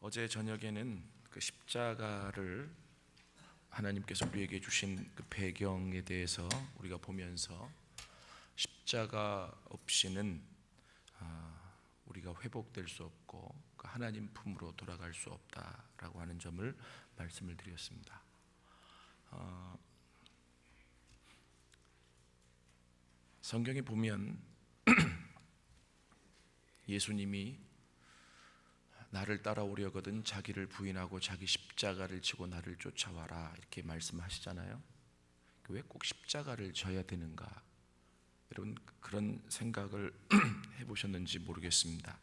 어제 저녁에는 그 십자가를 하나님께서 우리에게 주신 그 배경에 대해서 우리가 보면서 십자가 없이는 우리가 회복될 수 없고 그 하나님 품으로 돌아갈 수 없다라고 하는 점을 말씀을 드렸습니다. 성경에 보면 예수님이 나를 따라오려거든 자기를 부인하고 자기 십자가를 지고 나를 쫓아와라 이렇게 말씀하시잖아요. 왜 꼭 십자가를 져야 되는가? 여러분 그런 생각을 해보셨는지 모르겠습니다.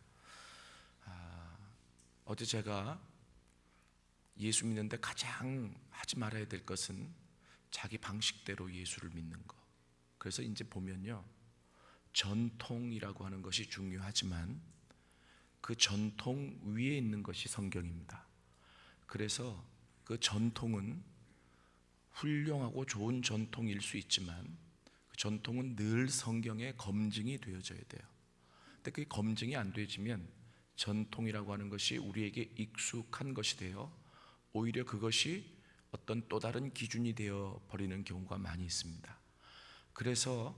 어제 제가 예수 믿는데 가장 하지 말아야 될 것은 자기 방식대로 예수를 믿는 거. 그래서 이제 보면요, 전통이라고 하는 것이 중요하지만 그 전통 위에 있는 것이 성경입니다. 그래서 그 전통은 훌륭하고 좋은 전통일 수 있지만 그 전통은 늘 성경에 검증이 되어져야 돼요. 근데 그게 검증이 안 되어지면 전통이라고 하는 것이 우리에게 익숙한 것이 되어 오히려 그것이 어떤 또 다른 기준이 되어 버리는 경우가 많이 있습니다. 그래서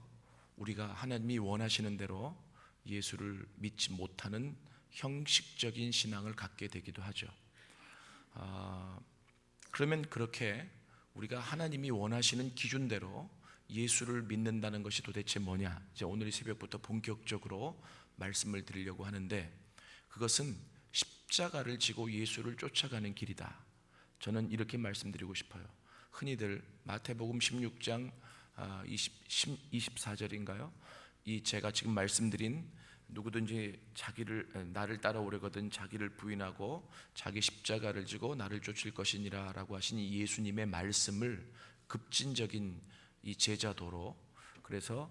우리가 하나님이 원하시는 대로 예수를 믿지 못하는 형식적인 신앙을 갖게 되기도 하죠. 그러면 그렇게 우리가 하나님이 원하시는 기준대로 예수를 믿는다는 것이 도대체 뭐냐? 이제 오늘 이 새벽부터 본격적으로 말씀을 드리려고 하는데, 그것은 십자가를 지고 예수를 쫓아가는 길이다. 저는 이렇게 말씀드리고 싶어요. 흔히들 마태복음 16장 24절인가요? 이 제가 지금 말씀드린 누구든지 나를 따라오려거든 자기를 부인하고 자기 십자가를 지고 나를 쫓을 것이니라 라고 하신 이 예수님의 말씀을 급진적인 이 제자도로, 그래서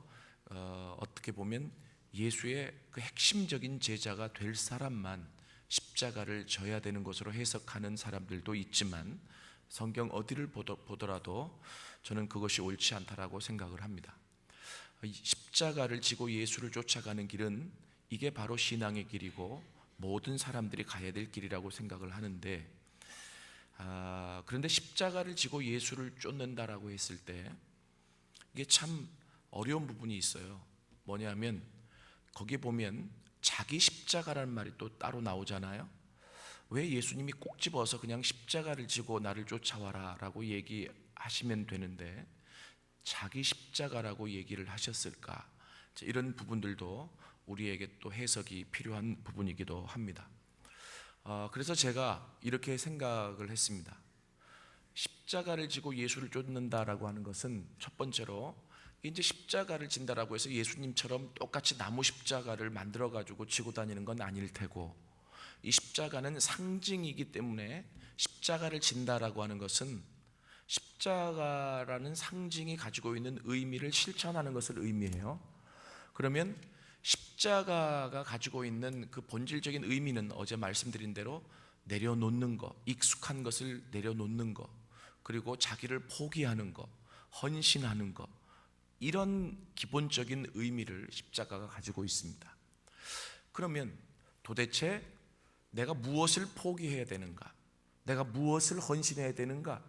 어떻게 보면 예수의 그 핵심적인 제자가 될 사람만 십자가를 져야 되는 것으로 해석하는 사람들도 있지만, 성경 어디를 보더라도 저는 그것이 옳지 않다라고 생각을 합니다. 십자가를 지고 예수를 쫓아가는 길은 이게 바로 신앙의 길이고 모든 사람들이 가야 될 길이라고 생각을 하는데, 그런데 십자가를 지고 예수를 쫓는다라고 했을 때 이게 참 어려운 부분이 있어요. 뭐냐면 거기 보면 자기 십자가라는 말이 또 따로 나오잖아요. 왜 예수님이 꼭 집어서 그냥 십자가를 지고 나를 쫓아와라 라고 얘기하시면 되는데 자기 십자가라고 얘기를 하셨을까? 이런 부분들도 우리에게 또 해석이 필요한 부분이기도 합니다. 그래서 제가 이렇게 생각을 했습니다. 십자가를 지고 예수를 쫓는다라고 하는 것은 첫 번째로 이제 십자가를 진다라고 해서 예수님처럼 똑같이 나무 십자가를 만들어 가지고 지고 다니는 건 아닐 테고, 이 십자가는 상징이기 때문에 십자가를 진다라고 하는 것은 십자가라는 상징이 가지고 있는 의미를 실천하는 것을 의미해요. 그러면 십자가가 가지고 있는 그 본질적인 의미는 어제 말씀드린 대로 내려놓는 것, 익숙한 것을 내려놓는 것, 그리고 자기를 포기하는 것, 헌신하는 것, 이런 기본적인 의미를 십자가가 가지고 있습니다. 그러면 도대체 내가 무엇을 포기해야 되는가? 내가 무엇을 헌신해야 되는가?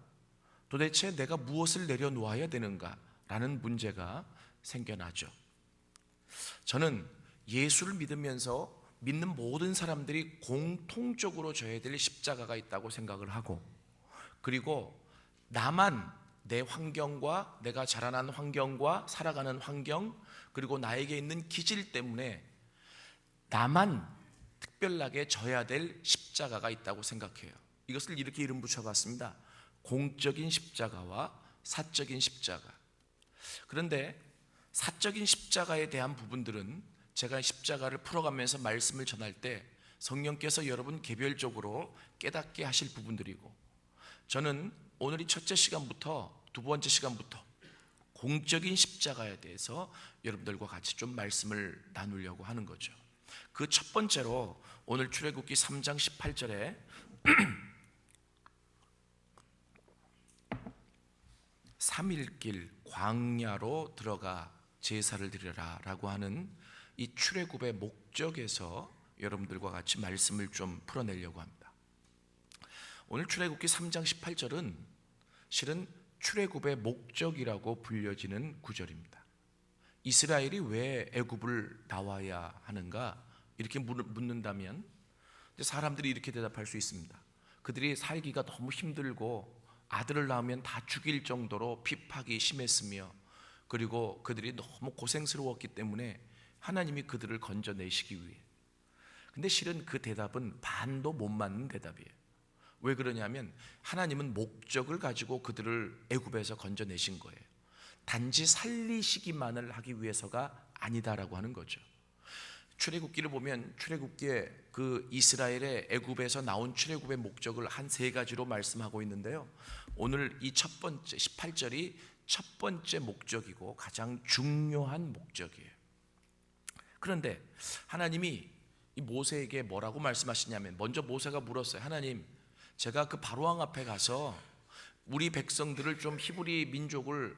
도대체 내가 무엇을 내려놓아야 되는가? 라는 문제가 생겨나죠. 저는 예수를 믿으면서 믿는 모든 사람들이 공통적으로 져야 될 십자가가 있다고 생각을 하고, 그리고 나만 내 환경과 내가 자라난 환경과 살아가는 환경, 그리고 나에게 있는 기질 때문에 나만 특별하게 져야 될 십자가가 있다고 생각해요. 이것을 이렇게 이름 붙여봤습니다. 공적인 십자가와 사적인 십자가. 그런데 사적인 십자가에 대한 부분들은 제가 십자가를 풀어가면서 말씀을 전할 때 성령께서 여러분 개별적으로 깨닫게 하실 부분들이고, 저는 오늘 이 첫째 시간부터 두 번째 시간부터 공적인 십자가에 대해서 여러분들과 같이 좀 말씀을 나누려고 하는 거죠. 그 첫 번째로 오늘 출애굽기 3장 18절에 삼일길 광야로 들어가 제사를 드려라 라고 하는 이 출애굽의 목적에서 여러분들과 같이 말씀을 좀 풀어내려고 합니다. 오늘 출애굽기 3장 18절은 실은 출애굽의 목적이라고 불려지는 구절입니다. 이스라엘이 왜 애굽을 나와야 하는가 이렇게 묻는다면 사람들이 이렇게 대답할 수 있습니다. 그들이 살기가 너무 힘들고 아들을 낳으면 다 죽일 정도로 핍박이 심했으며, 그리고 그들이 너무 고생스러웠기 때문에 하나님이 그들을 건져내시기 위해. 근데 실은 그 대답은 반도 못 맞는 대답이에요. 왜 그러냐면 하나님은 목적을 가지고 그들을 애굽에서 건져내신 거예요. 단지 살리시기만을 하기 위해서가 아니다라고 하는 거죠. 출애굽기를 보면 출애굽기에 그 이스라엘의 애굽에서 나온 출애굽의 목적을 한 세 가지로 말씀하고 있는데요, 오늘 이 첫 번째 18절이 첫 번째 목적이고 가장 중요한 목적이에요. 그런데 하나님이 이 모세에게 뭐라고 말씀하시냐면, 먼저 모세가 물었어요. 하나님, 제가 그 바로왕 앞에 가서 우리 백성들을 좀 히브리 민족을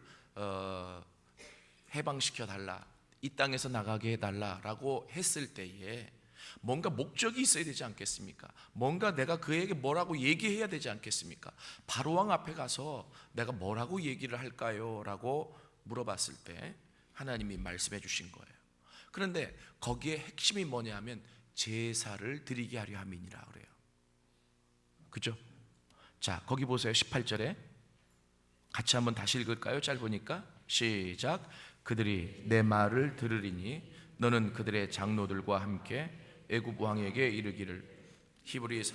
해방시켜 달라, 이 땅에서 나가게 해달라라고 했을 때에 뭔가 목적이 있어야 되지 않겠습니까? 뭔가 내가 그에게 뭐라고 얘기해야 되지 않겠습니까? 바로왕 앞에 가서 내가 뭐라고 얘기를 할까요? 라고 물어봤을 때 하나님이 말씀해 주신 거예요. 그런데 거기에 핵심이 뭐냐 하면 제사를 드리게 하려 함이니라 그래요. 그죠? 자, 거기 보세요. 18절에 같이 한번 다시 읽을까요? 짧으니까. 시작. 그들이 내 말을 들으리니 너는 그들의 장로들과 함께 애굽 왕에게 이르기를 히브리에서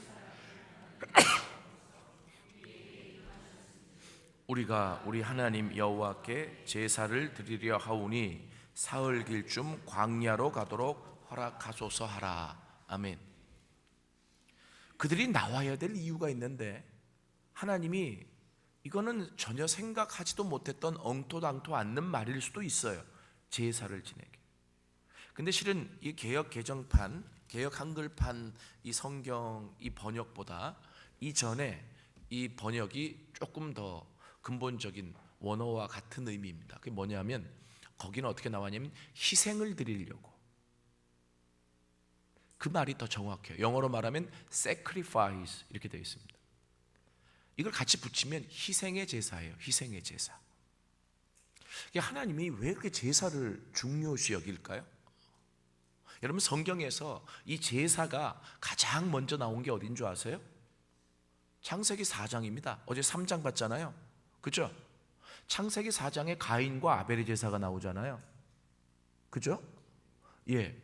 우리가 우리 하나님 여호와께 제사를 드리려 하오니 사흘 길쯤 광야로 가도록 허락하소서 하라. 아멘. 그들이 나와야 될 이유가 있는데 하나님이 이거는 전혀 생각하지도 못했던 엉토당토 않는 말일 수도 있어요. 제사를 지내게. 근데 실은 이 개역 개정판, 개역 한글판 이 성경 이 번역보다 이전에 이 번역이 조금 더 근본적인 원어와 같은 의미입니다. 그게 뭐냐면 거기는 어떻게 나왔냐면 희생을 드리려고. 그 말이 더 정확해요. 영어로 말하면 sacrifice 이렇게 되어 있습니다. 이걸 같이 붙이면 희생의 제사예요. 희생의 제사. 하나님이 왜 그렇게 제사를 중요시 여길까요? 여러분, 성경에서 이 제사가 가장 먼저 나온 게 어딘 줄 아세요? 창세기 4장입니다. 어제 3장 봤잖아요. 그죠? 창세기 4장에 가인과 아벨의 제사가 나오잖아요. 그죠? 예.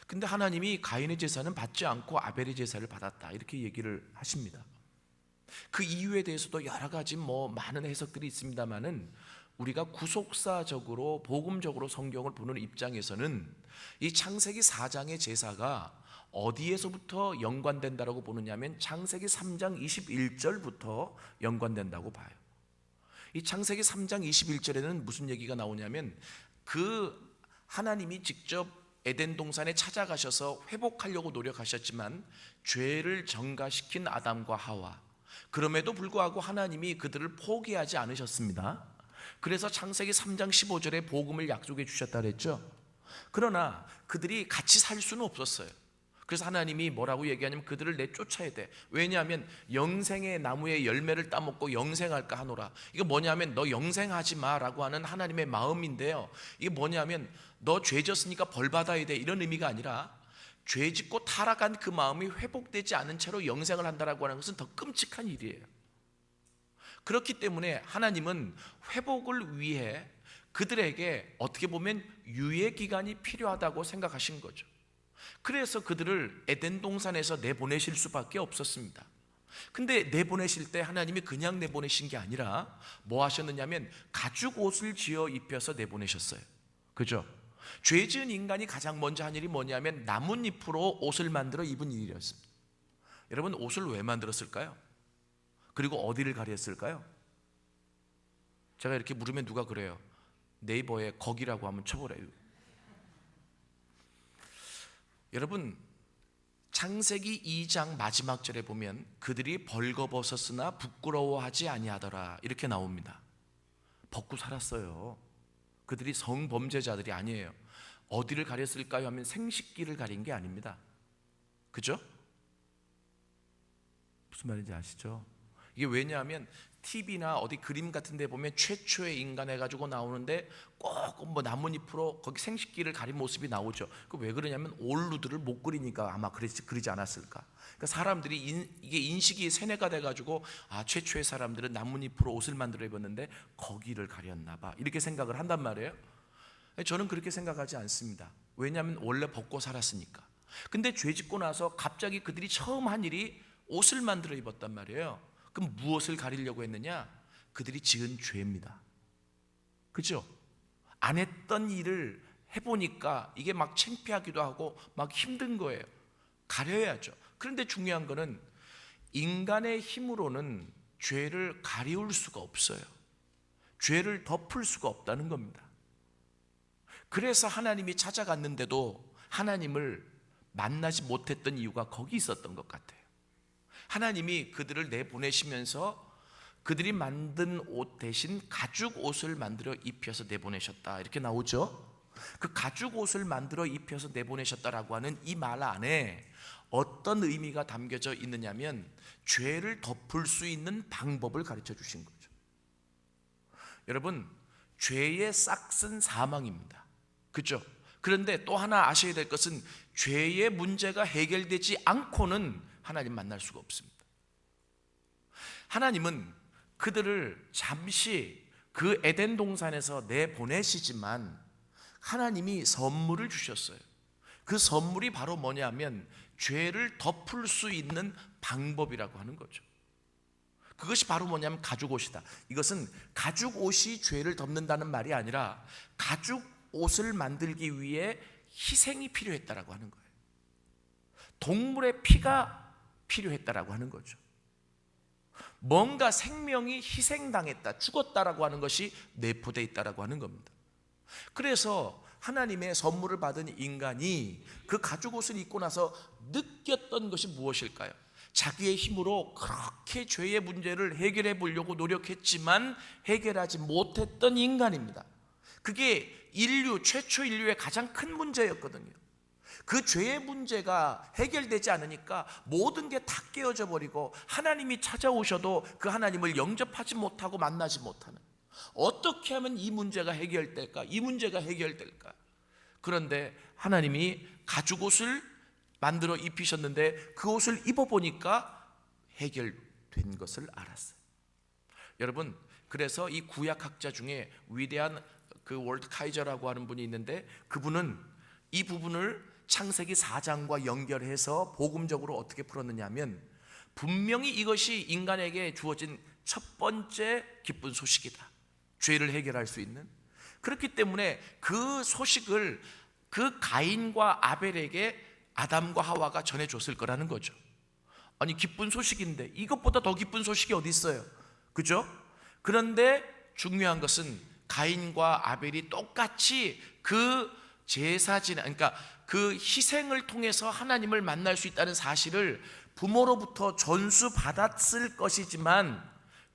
근데 하나님이 가인의 제사는 받지 않고 아벨의 제사를 받았다, 이렇게 얘기를 하십니다. 그 이유에 대해서도 여러 가지 많은 해석들이 있습니다만은 우리가 구속사적으로 복음적으로 성경을 보는 입장에서는 이 창세기 4장의 제사가 어디에서부터 연관된다라고 보느냐면 창세기 3장 21절부터 연관된다고 봐요. 이 창세기 3장 21절에는 무슨 얘기가 나오냐면 그 하나님이 직접 에덴 동산에 찾아가셔서 회복하려고 노력하셨지만 죄를 전가시킨 아담과 하와, 그럼에도 불구하고 하나님이 그들을 포기하지 않으셨습니다. 그래서 창세기 3장 15절에 복음을 약속해 주셨다 그랬죠. 그러나 그들이 같이 살 수는 없었어요. 그래서 하나님이 뭐라고 얘기하냐면 그들을 내쫓아야 돼. 왜냐하면 영생의 나무의 열매를 따먹고 영생할까 하노라. 이거 뭐냐면 너 영생하지 마라고 하는 하나님의 마음인데요, 이게 뭐냐면 너 죄 졌으니까 벌 받아야 돼, 이런 의미가 아니라 죄 짓고 타락한 그 마음이 회복되지 않은 채로 영생을 한다라고 하는 것은 더 끔찍한 일이에요. 그렇기 때문에 하나님은 회복을 위해 그들에게 어떻게 보면 유예 기간이 필요하다고 생각하신 거죠. 그래서 그들을 에덴 동산에서 내보내실 수밖에 없었습니다. 근데 내보내실 때 하나님이 그냥 내보내신 게 아니라 뭐 하셨느냐면 가죽 옷을 지어 입혀서 내보내셨어요. 그죠? 죄 지은 인간이 가장 먼저 한 일이 뭐냐면 나뭇잎으로 옷을 만들어 입은 일이었습니다. 여러분, 옷을 왜 만들었을까요? 그리고 어디를 가렸을까요? 제가 이렇게 물으면 누가 그래요? 네이버에 거기라고 하면 쳐보래요. 여러분, 창세기 2장 마지막 절에 보면 그들이 벌거벗었으나 부끄러워하지 아니하더라, 이렇게 나옵니다. 벗고 살았어요. 그들이 성범죄자들이 아니에요. 어디를 가렸을까요 하면 생식기를 가린 게 아닙니다. 그죠? 무슨 말인지 아시죠? 이게 왜냐하면 TV나 어디 그림 같은 데 보면 최초의 인간 해가지고 나오는데 꼭 뭐 나뭇잎으로 거기 생식기를 가린 모습이 나오죠. 그 왜 그러냐면 올루드를 못 그리니까 아마 그리지 않았을까. 그러니까 사람들이 이게 인식이 세뇌가 돼가지고 최초의 사람들은 나뭇잎으로 옷을 만들어 입었는데 거기를 가렸나 봐, 이렇게 생각을 한단 말이에요. 저는 그렇게 생각하지 않습니다. 왜냐하면 원래 벗고 살았으니까. 근데 죄 짓고 나서 갑자기 그들이 처음 한 일이 옷을 만들어 입었단 말이에요. 그럼 무엇을 가리려고 했느냐? 그들이 지은 죄입니다. 그죠? 안 했던 일을 해보니까 이게 막 창피하기도 하고 막 힘든 거예요. 가려야죠. 그런데 중요한 거는 인간의 힘으로는 죄를 가리울 수가 없어요. 죄를 덮을 수가 없다는 겁니다. 그래서 하나님이 찾아갔는데도 하나님을 만나지 못했던 이유가 거기 있었던 것 같아요. 하나님이 그들을 내보내시면서 그들이 만든 옷 대신 가죽 옷을 만들어 입혀서 내보내셨다, 이렇게 나오죠. 그 가죽 옷을 만들어 입혀서 내보내셨다라고 하는 이 말 안에 어떤 의미가 담겨져 있느냐면 죄를 덮을 수 있는 방법을 가르쳐 주신 거죠. 여러분, 죄의 싹은 사망입니다. 그렇죠? 그런데 또 하나 아셔야 될 것은 죄의 문제가 해결되지 않고는 하나님 만날 수가 없습니다. 하나님은 그들을 잠시 그 에덴 동산에서 내보내시지만 하나님이 선물을 주셨어요. 그 선물이 바로 뭐냐면 죄를 덮을 수 있는 방법이라고 하는 거죠. 그것이 바로 뭐냐면 가죽옷이다. 이것은 가죽옷이 죄를 덮는다는 말이 아니라 가죽옷을 만들기 위해 희생이 필요했다라고 하는 거예요. 동물의 피가 필요했다라고 하는 거죠. 뭔가 생명이 희생당했다, 죽었다라고 하는 것이 내포되어 있다라고 하는 겁니다. 그래서 하나님의 선물을 받은 인간이 그 가죽옷을 입고 나서 느꼈던 것이 무엇일까요? 자기의 힘으로 그렇게 죄의 문제를 해결해 보려고 노력했지만 해결하지 못했던 인간입니다. 그게 최초 인류의 가장 큰 문제였거든요. 그 죄의 문제가 해결되지 않으니까 모든 게 다 깨어져 버리고 하나님이 찾아오셔도 그 하나님을 영접하지 못하고 만나지 못하는, 어떻게 하면 이 문제가 해결될까? 이 문제가 해결될까? 그런데 하나님이 가죽옷을 만들어 입히셨는데 그 옷을 입어보니까 해결된 것을 알았어요. 여러분, 그래서 이 구약학자 중에 위대한 그 월트 카이저라고 하는 분이 있는데 그분은 이 부분을 창세기 4장과 연결해서 복음적으로 어떻게 풀었느냐 하면 분명히 이것이 인간에게 주어진 첫 번째 기쁜 소식이다. 죄를 해결할 수 있는. 그렇기 때문에 그 소식을 그 가인과 아벨에게 아담과 하와가 전해줬을 거라는 거죠. 아니, 기쁜 소식인데 이것보다 더 기쁜 소식이 어디 있어요? 그죠? 그런데 중요한 것은 가인과 아벨이 똑같이 그 그러니까 그 희생을 통해서 하나님을 만날 수 있다는 사실을 부모로부터 전수받았을 것이지만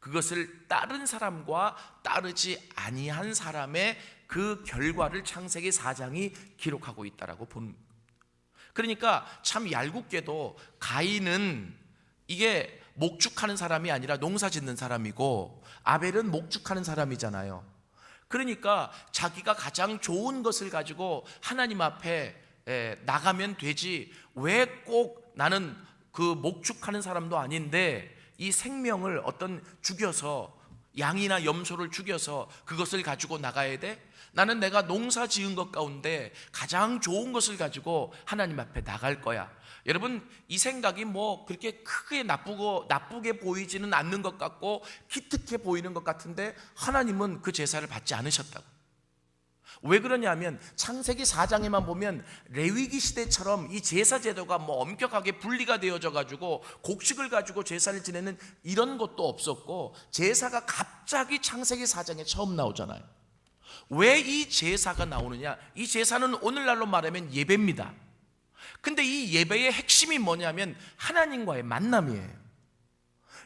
그것을 따른 사람과 따르지 아니한 사람의 그 결과를 창세기 4장이 기록하고 있다라고 봅니다. 그러니까 참 얄궂게도 가인은 이게 목축하는 사람이 아니라 농사 짓는 사람이고 아벨은 목축하는 사람이잖아요. 그러니까 자기가 가장 좋은 것을 가지고 하나님 앞에 나가면 되지 왜 꼭 나는 그 목축하는 사람도 아닌데 이 생명을 죽여서 양이나 염소를 죽여서 그것을 가지고 나가야 돼? 나는 내가 농사 지은 것 가운데 가장 좋은 것을 가지고 하나님 앞에 나갈 거야. 여러분, 이 생각이 뭐 그렇게 크게 나쁘게 보이지는 않는 것 같고 기특해 보이는 것 같은데 하나님은 그 제사를 받지 않으셨다고. 왜 그러냐면 창세기 4장에만 보면 레위기 시대처럼 이 제사 제도가 뭐 엄격하게 분리가 되어져 가지고 곡식을 가지고 제사를 지내는 이런 것도 없었고 제사가 갑자기 창세기 4장에 처음 나오잖아요. 왜 이 제사가 나오느냐? 이 제사는 오늘날로 말하면 예배입니다. 근데 이 예배의 핵심이 뭐냐면 하나님과의 만남이에요.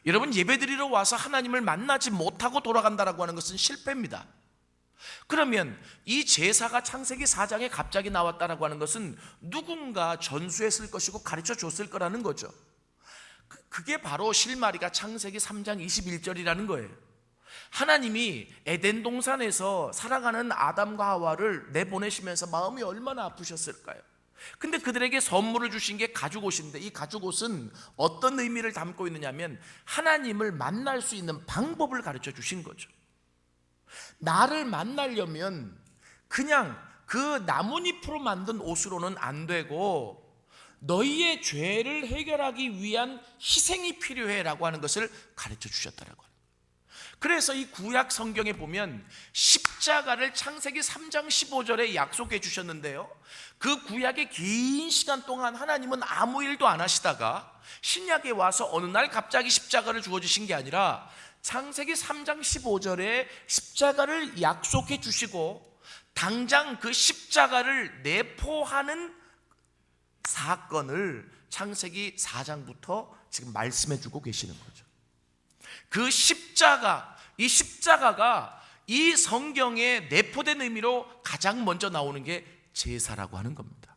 여러분, 예배드리러 와서 하나님을 만나지 못하고 돌아간다라고 하는 것은 실패입니다. 그러면 이 제사가 창세기 4장에 갑자기 나왔다라고 하는 것은 누군가 전수했을 것이고 가르쳐 줬을 거라는 거죠. 그게 바로 실마리가 창세기 3장 21절이라는 거예요. 하나님이 에덴 동산에서 살아가는 아담과 하와를 내보내시면서 마음이 얼마나 아프셨을까요? 근데 그들에게 선물을 주신 게 가죽옷인데, 이 가죽옷은 어떤 의미를 담고 있느냐면 하나님을 만날 수 있는 방법을 가르쳐 주신 거죠. 나를 만나려면 그냥 그 나뭇잎으로 만든 옷으로는 안 되고 너희의 죄를 해결하기 위한 희생이 필요해라고 하는 것을 가르쳐 주셨다라고 합니다. 그래서 이 구약 성경에 보면 십자가를 창세기 3장 15절에 약속해 주셨는데요, 그 구약의 긴 시간 동안 하나님은 아무 일도 안 하시다가 신약에 와서 어느 날 갑자기 십자가를 주어주신 게 아니라 창세기 3장 15절에 십자가를 약속해 주시고 당장 그 십자가를 내포하는 사건을 창세기 4장부터 지금 말씀해 주고 계시는 거죠. 그 십자가, 이 십자가가 이 성경에 내포된 의미로 가장 먼저 나오는 게 제사라고 하는 겁니다.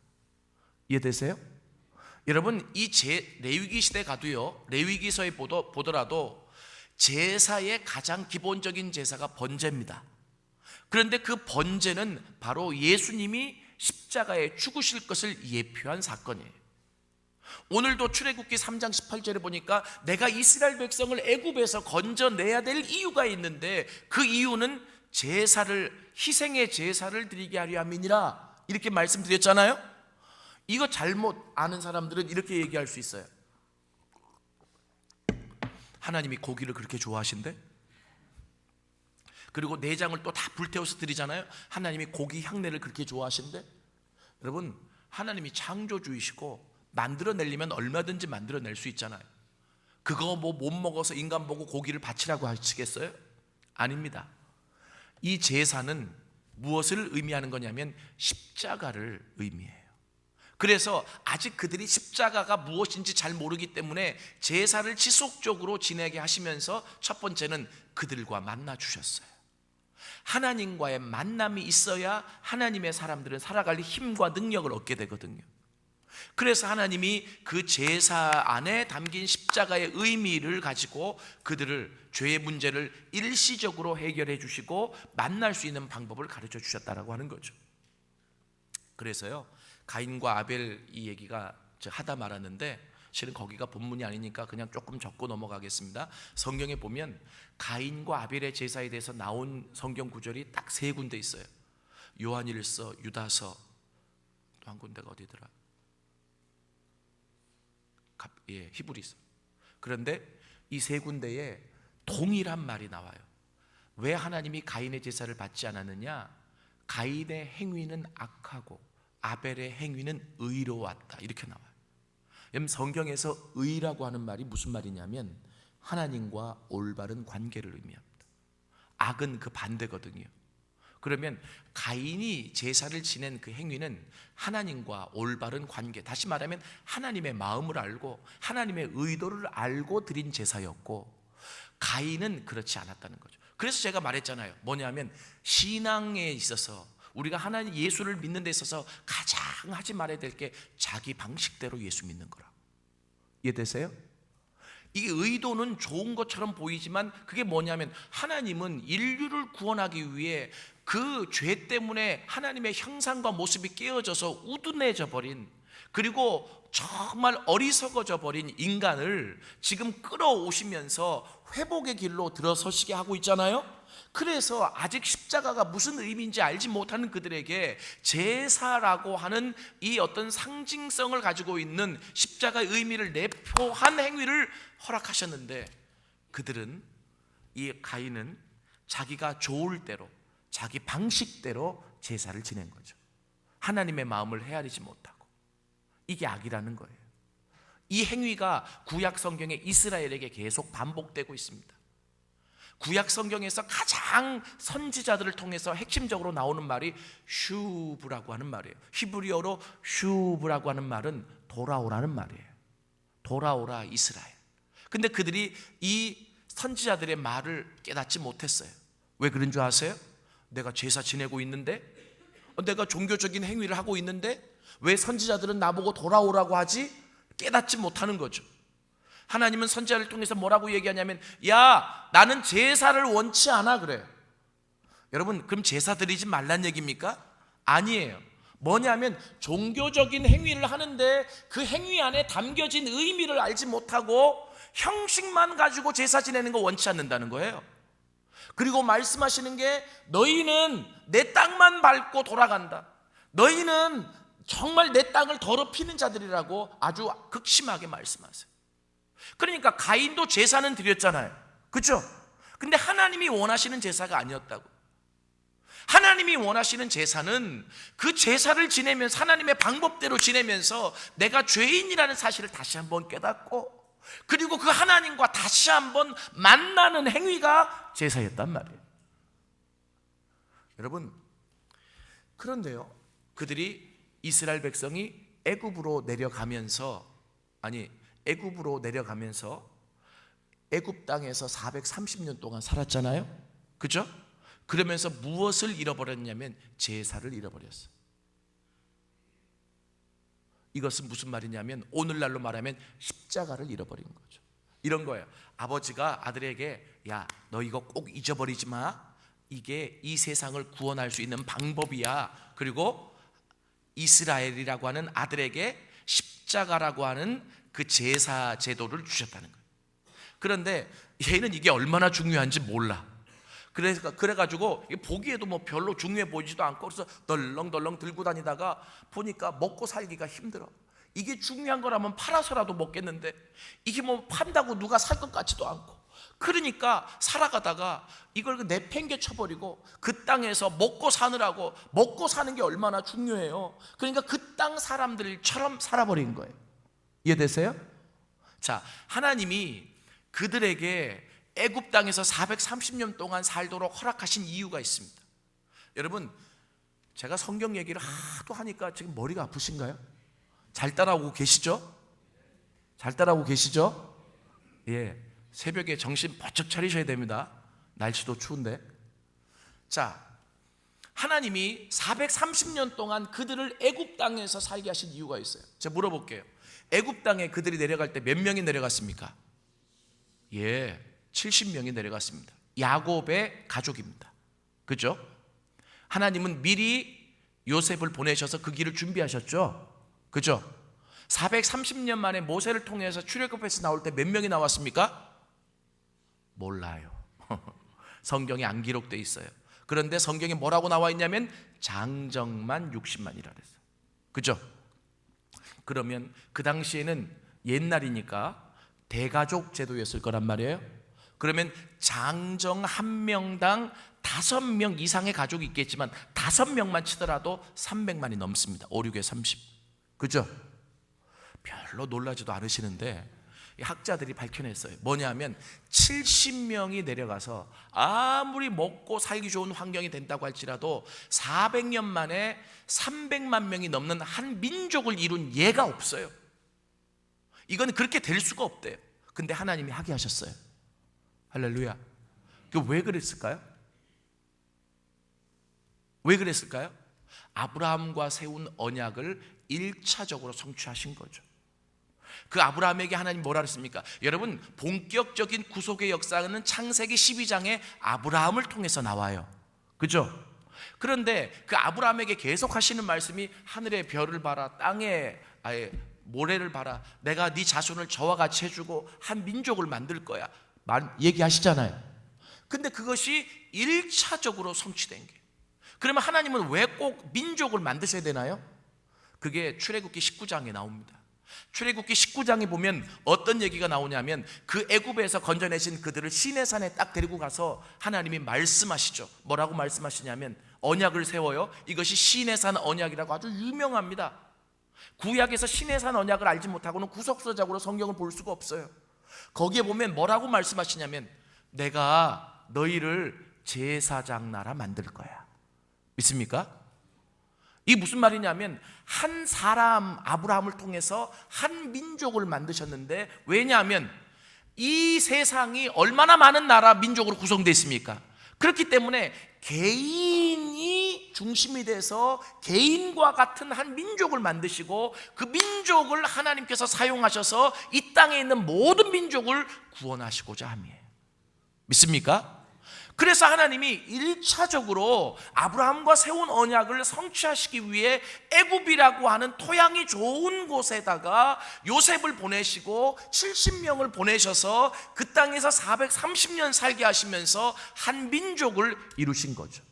이해되세요? 여러분, 이 레위기 시대 가도요, 레위기서에 보더라도 제사의 가장 기본적인 제사가 번제입니다. 그런데 그 번제는 바로 예수님이 십자가에 죽으실 것을 예표한 사건이에요. 오늘도 출애굽기 3장 18절에 보니까 내가 이스라엘 백성을 애굽에서 건져내야 될 이유가 있는데 그 이유는 제사를, 희생의 제사를 드리게 하려 함이니라, 이렇게 말씀드렸잖아요. 이거 잘못 아는 사람들은 이렇게 얘기할 수 있어요. 하나님이 고기를 그렇게 좋아하신대? 그리고 내장을 또 다 불태워서 드리잖아요. 하나님이 고기 향내를 그렇게 좋아하신대? 여러분, 하나님이 창조주이시고 만들어내려면 얼마든지 만들어낼 수 있잖아요. 그거 뭐 못 먹어서 인간 보고 고기를 바치라고 하시겠어요? 아닙니다. 이 제사는 무엇을 의미하는 거냐면 십자가를 의미해요. 그래서 아직 그들이 십자가가 무엇인지 잘 모르기 때문에 제사를 지속적으로 지내게 하시면서 첫 번째는 그들과 만나 주셨어요. 하나님과의 만남이 있어야 하나님의 사람들은 살아갈 힘과 능력을 얻게 되거든요. 그래서 하나님이 그 제사 안에 담긴 십자가의 의미를 가지고 그들을, 죄의 문제를 일시적으로 해결해 주시고 만날 수 있는 방법을 가르쳐 주셨다라고 하는 거죠. 그래서요, 가인과 아벨 이 얘기가 하다 말았는데 실은 거기가 본문이 아니니까 그냥 조금 적고 넘어가겠습니다. 성경에 보면 가인과 아벨의 제사에 대해서 나온 성경 구절이 딱 3군데 있어요. 요한일서, 유다서, 또 한 군데가 어디더라? 히브리서. 그런데 이 3군데에 동일한 말이 나와요. 왜 하나님이 가인의 제사를 받지 않았느냐? 가인의 행위는 악하고 아벨의 행위는 의로웠다, 이렇게 나와요. 여러분, 성경에서 의라고 하는 말이 무슨 말이냐면 하나님과 올바른 관계를 의미합니다. 악은 그 반대거든요. 그러면 가인이 제사를 지낸 그 행위는 하나님과 올바른 관계, 다시 말하면 하나님의 마음을 알고 하나님의 의도를 알고 드린 제사였고, 가인은 그렇지 않았다는 거죠. 그래서 제가 말했잖아요. 뭐냐면 신앙에 있어서 우리가 하나님 예수를 믿는 데 있어서 가장 하지 말아야 될 게 자기 방식대로 예수 믿는 거라. 이해되세요? 이게 의도는 좋은 것처럼 보이지만 그게 뭐냐면 하나님은 인류를 구원하기 위해 그 죄 때문에 하나님의 형상과 모습이 깨어져서 우둔해져 버린, 그리고 정말 어리석어져 버린 인간을 지금 끌어오시면서 회복의 길로 들어서시게 하고 있잖아요. 그래서 아직 십자가가 무슨 의미인지 알지 못하는 그들에게 제사라고 하는 이 어떤 상징성을 가지고 있는 십자가의 의미를 내포한 행위를 허락하셨는데, 그들은, 이 가인은 자기가 좋을 대로 자기 방식대로 제사를 지낸 거죠. 하나님의 마음을 헤아리지 못하고. 이게 악이라는 거예요. 이 행위가 구약 성경의 이스라엘에게 계속 반복되고 있습니다. 구약 성경에서 가장 선지자들을 통해서 핵심적으로 나오는 말이 슈브라고 하는 말이에요. 히브리어로 슈브라고 하는 말은 돌아오라는 말이에요. 돌아오라 이스라엘. 근데 그들이 이 선지자들의 말을 깨닫지 못했어요. 왜 그런 줄 아세요? 내가 제사 지내고 있는데, 내가 종교적인 행위를 하고 있는데 왜 선지자들은 나보고 돌아오라고 하지? 깨닫지 못하는 거죠. 하나님은 선지자를 통해서 뭐라고 얘기하냐면, 야, 나는 제사를 원치 않아 그래요. 여러분, 그럼 제사 드리지 말란 얘기입니까? 아니에요. 뭐냐면 종교적인 행위를 하는데 그 행위 안에 담겨진 의미를 알지 못하고 형식만 가지고 제사 지내는 거 원치 않는다는 거예요. 그리고 말씀하시는 게, 너희는 내 땅만 밟고 돌아간다, 너희는 정말 내 땅을 더럽히는 자들이라고 아주 극심하게 말씀하세요. 그러니까 가인도 제사는 드렸잖아요, 그렇죠? 근데 하나님이 원하시는 제사가 아니었다고. 하나님이 원하시는 제사는 그 제사를 지내면서, 하나님의 방법대로 지내면서 내가 죄인이라는 사실을 다시 한번 깨닫고, 그리고 그 하나님과 다시 한번 만나는 행위가 제사였단 말이에요. 여러분, 그런데요, 그들이, 이스라엘 백성이 애굽으로 내려가면서 애굽 땅에서 430년 동안 살았잖아요, 그죠? 그러면서 무엇을 잃어버렸냐면 제사를 잃어버렸어요. 이것은 무슨 말이냐면, 오늘날로 말하면 십자가를 잃어버린 거죠. 이런 거예요. 아버지가 아들에게, 야, 너 이거 꼭 잊어버리지 마, 이게 이 세상을 구원할 수 있는 방법이야. 그리고 이스라엘이라고 하는 아들에게 십자가라고 하는 그 제사 제도를 주셨다는 거예요. 그런데 얘는 이게 얼마나 중요한지 몰라. 그래가지고 보기에도 뭐 별로 중요해 보이지도 않고, 그래서 덜렁덜렁 들고 다니다가 보니까 먹고 살기가 힘들어. 이게 중요한 거라면 팔아서라도 먹겠는데 이게 뭐 판다고 누가 살 것 같지도 않고, 그러니까 살아가다가 이걸 내팽개 쳐버리고 그 땅에서 먹고 사느라고, 먹고 사는 게 얼마나 중요해요. 그러니까 그 땅 사람들처럼 살아버린 거예요. 이해되세요? 자, 하나님이 그들에게 애굽 땅에서 430년 동안 살도록 허락하신 이유가 있습니다. 여러분, 제가 성경 얘기를 하도 하니까 지금 머리가 아프신가요? 잘 따라오고 계시죠? 잘 따라오고 계시죠? 예, 새벽에 정신 바짝 차리셔야 됩니다. 날씨도 추운데. 자, 하나님이 430년 동안 그들을 애굽 땅에서 살게 하신 이유가 있어요. 제가 물어볼게요. 애굽 땅에 그들이 내려갈 때 몇 명이 내려갔습니까? 예, 70명이 내려갔습니다. 야곱의 가족입니다. 그죠? 하나님은 미리 요셉을 보내셔서 그 길을 준비하셨죠? 그죠? 430년 만에 모세를 통해서 출애굽해서 나올 때 몇 명이 나왔습니까? 몰라요. 성경에 안 기록되어 있어요. 그런데 성경에 뭐라고 나와 있냐면 장정만 60만이라 그랬어요. 그죠? 그러면 그 당시에는 옛날이니까 대가족 제도였을 거란 말이에요. 그러면 장정 한 명당 5명 이상의 가족이 있겠지만 5명만 치더라도 300만이 넘습니다. 5, 6에 30. 그죠? 별로 놀라지도 않으시는데 학자들이 밝혀냈어요. 뭐냐면 70명이 내려가서 아무리 먹고 살기 좋은 환경이 된다고 할지라도 400년 만에 300만 명이 넘는 한 민족을 이룬 예가 없어요. 이건 그렇게 될 수가 없대요. 근데 하나님이 하게 하셨어요. 할렐루야. 왜 그랬을까요? 왜 그랬을까요? 아브라함과 세운 언약을 1차적으로 성취하신 거죠. 그 아브라함에게 하나님 뭐라 그랬습니까? 여러분, 본격적인 구속의 역사는 창세기 12장에 아브라함을 통해서 나와요. 그죠? 그런데 그 아브라함에게 계속 하시는 말씀이, 하늘의 별을 봐라, 땅에 모래를 봐라, 내가 네 자손을 저와 같이 해주고 한 민족을 만들 거야, 얘기하시잖아요. 근데 그것이 1차적으로 성취된 게, 그러면 하나님은 왜 꼭 민족을 만드셔야 되나요? 그게 출애굽기 19장에 나옵니다. 출애굽기 19장에 보면 어떤 얘기가 나오냐면, 그 애굽에서 건져내신 그들을 시내산에 딱 데리고 가서 하나님이 말씀하시죠. 뭐라고 말씀하시냐면 언약을 세워요. 이것이 시내산 언약이라고 아주 유명합니다. 구약에서 시내산 언약을 알지 못하고는 구속서적으로 성경을 볼 수가 없어요. 거기에 보면 뭐라고 말씀하시냐면, 내가 너희를 제사장 나라 만들 거야. 믿습니까? 이게 무슨 말이냐면, 한 사람 아브라함을 통해서 한 민족을 만드셨는데, 왜냐하면 이 세상이 얼마나 많은 나라 민족으로 구성되어 있습니까? 그렇기 때문에 개인이 중심이 돼서 개인과 같은 한 민족을 만드시고 그 민족을 하나님께서 사용하셔서 이 땅에 있는 모든 민족을 구원하시고자 함이에요. 믿습니까? 그래서 하나님이 1차적으로 아브라함과 세운 언약을 성취하시기 위해 애굽이라고 하는 토양이 좋은 곳에다가 요셉을 보내시고 70명을 보내셔서 그 땅에서 430년 살게 하시면서 한 민족을 이루신 거죠.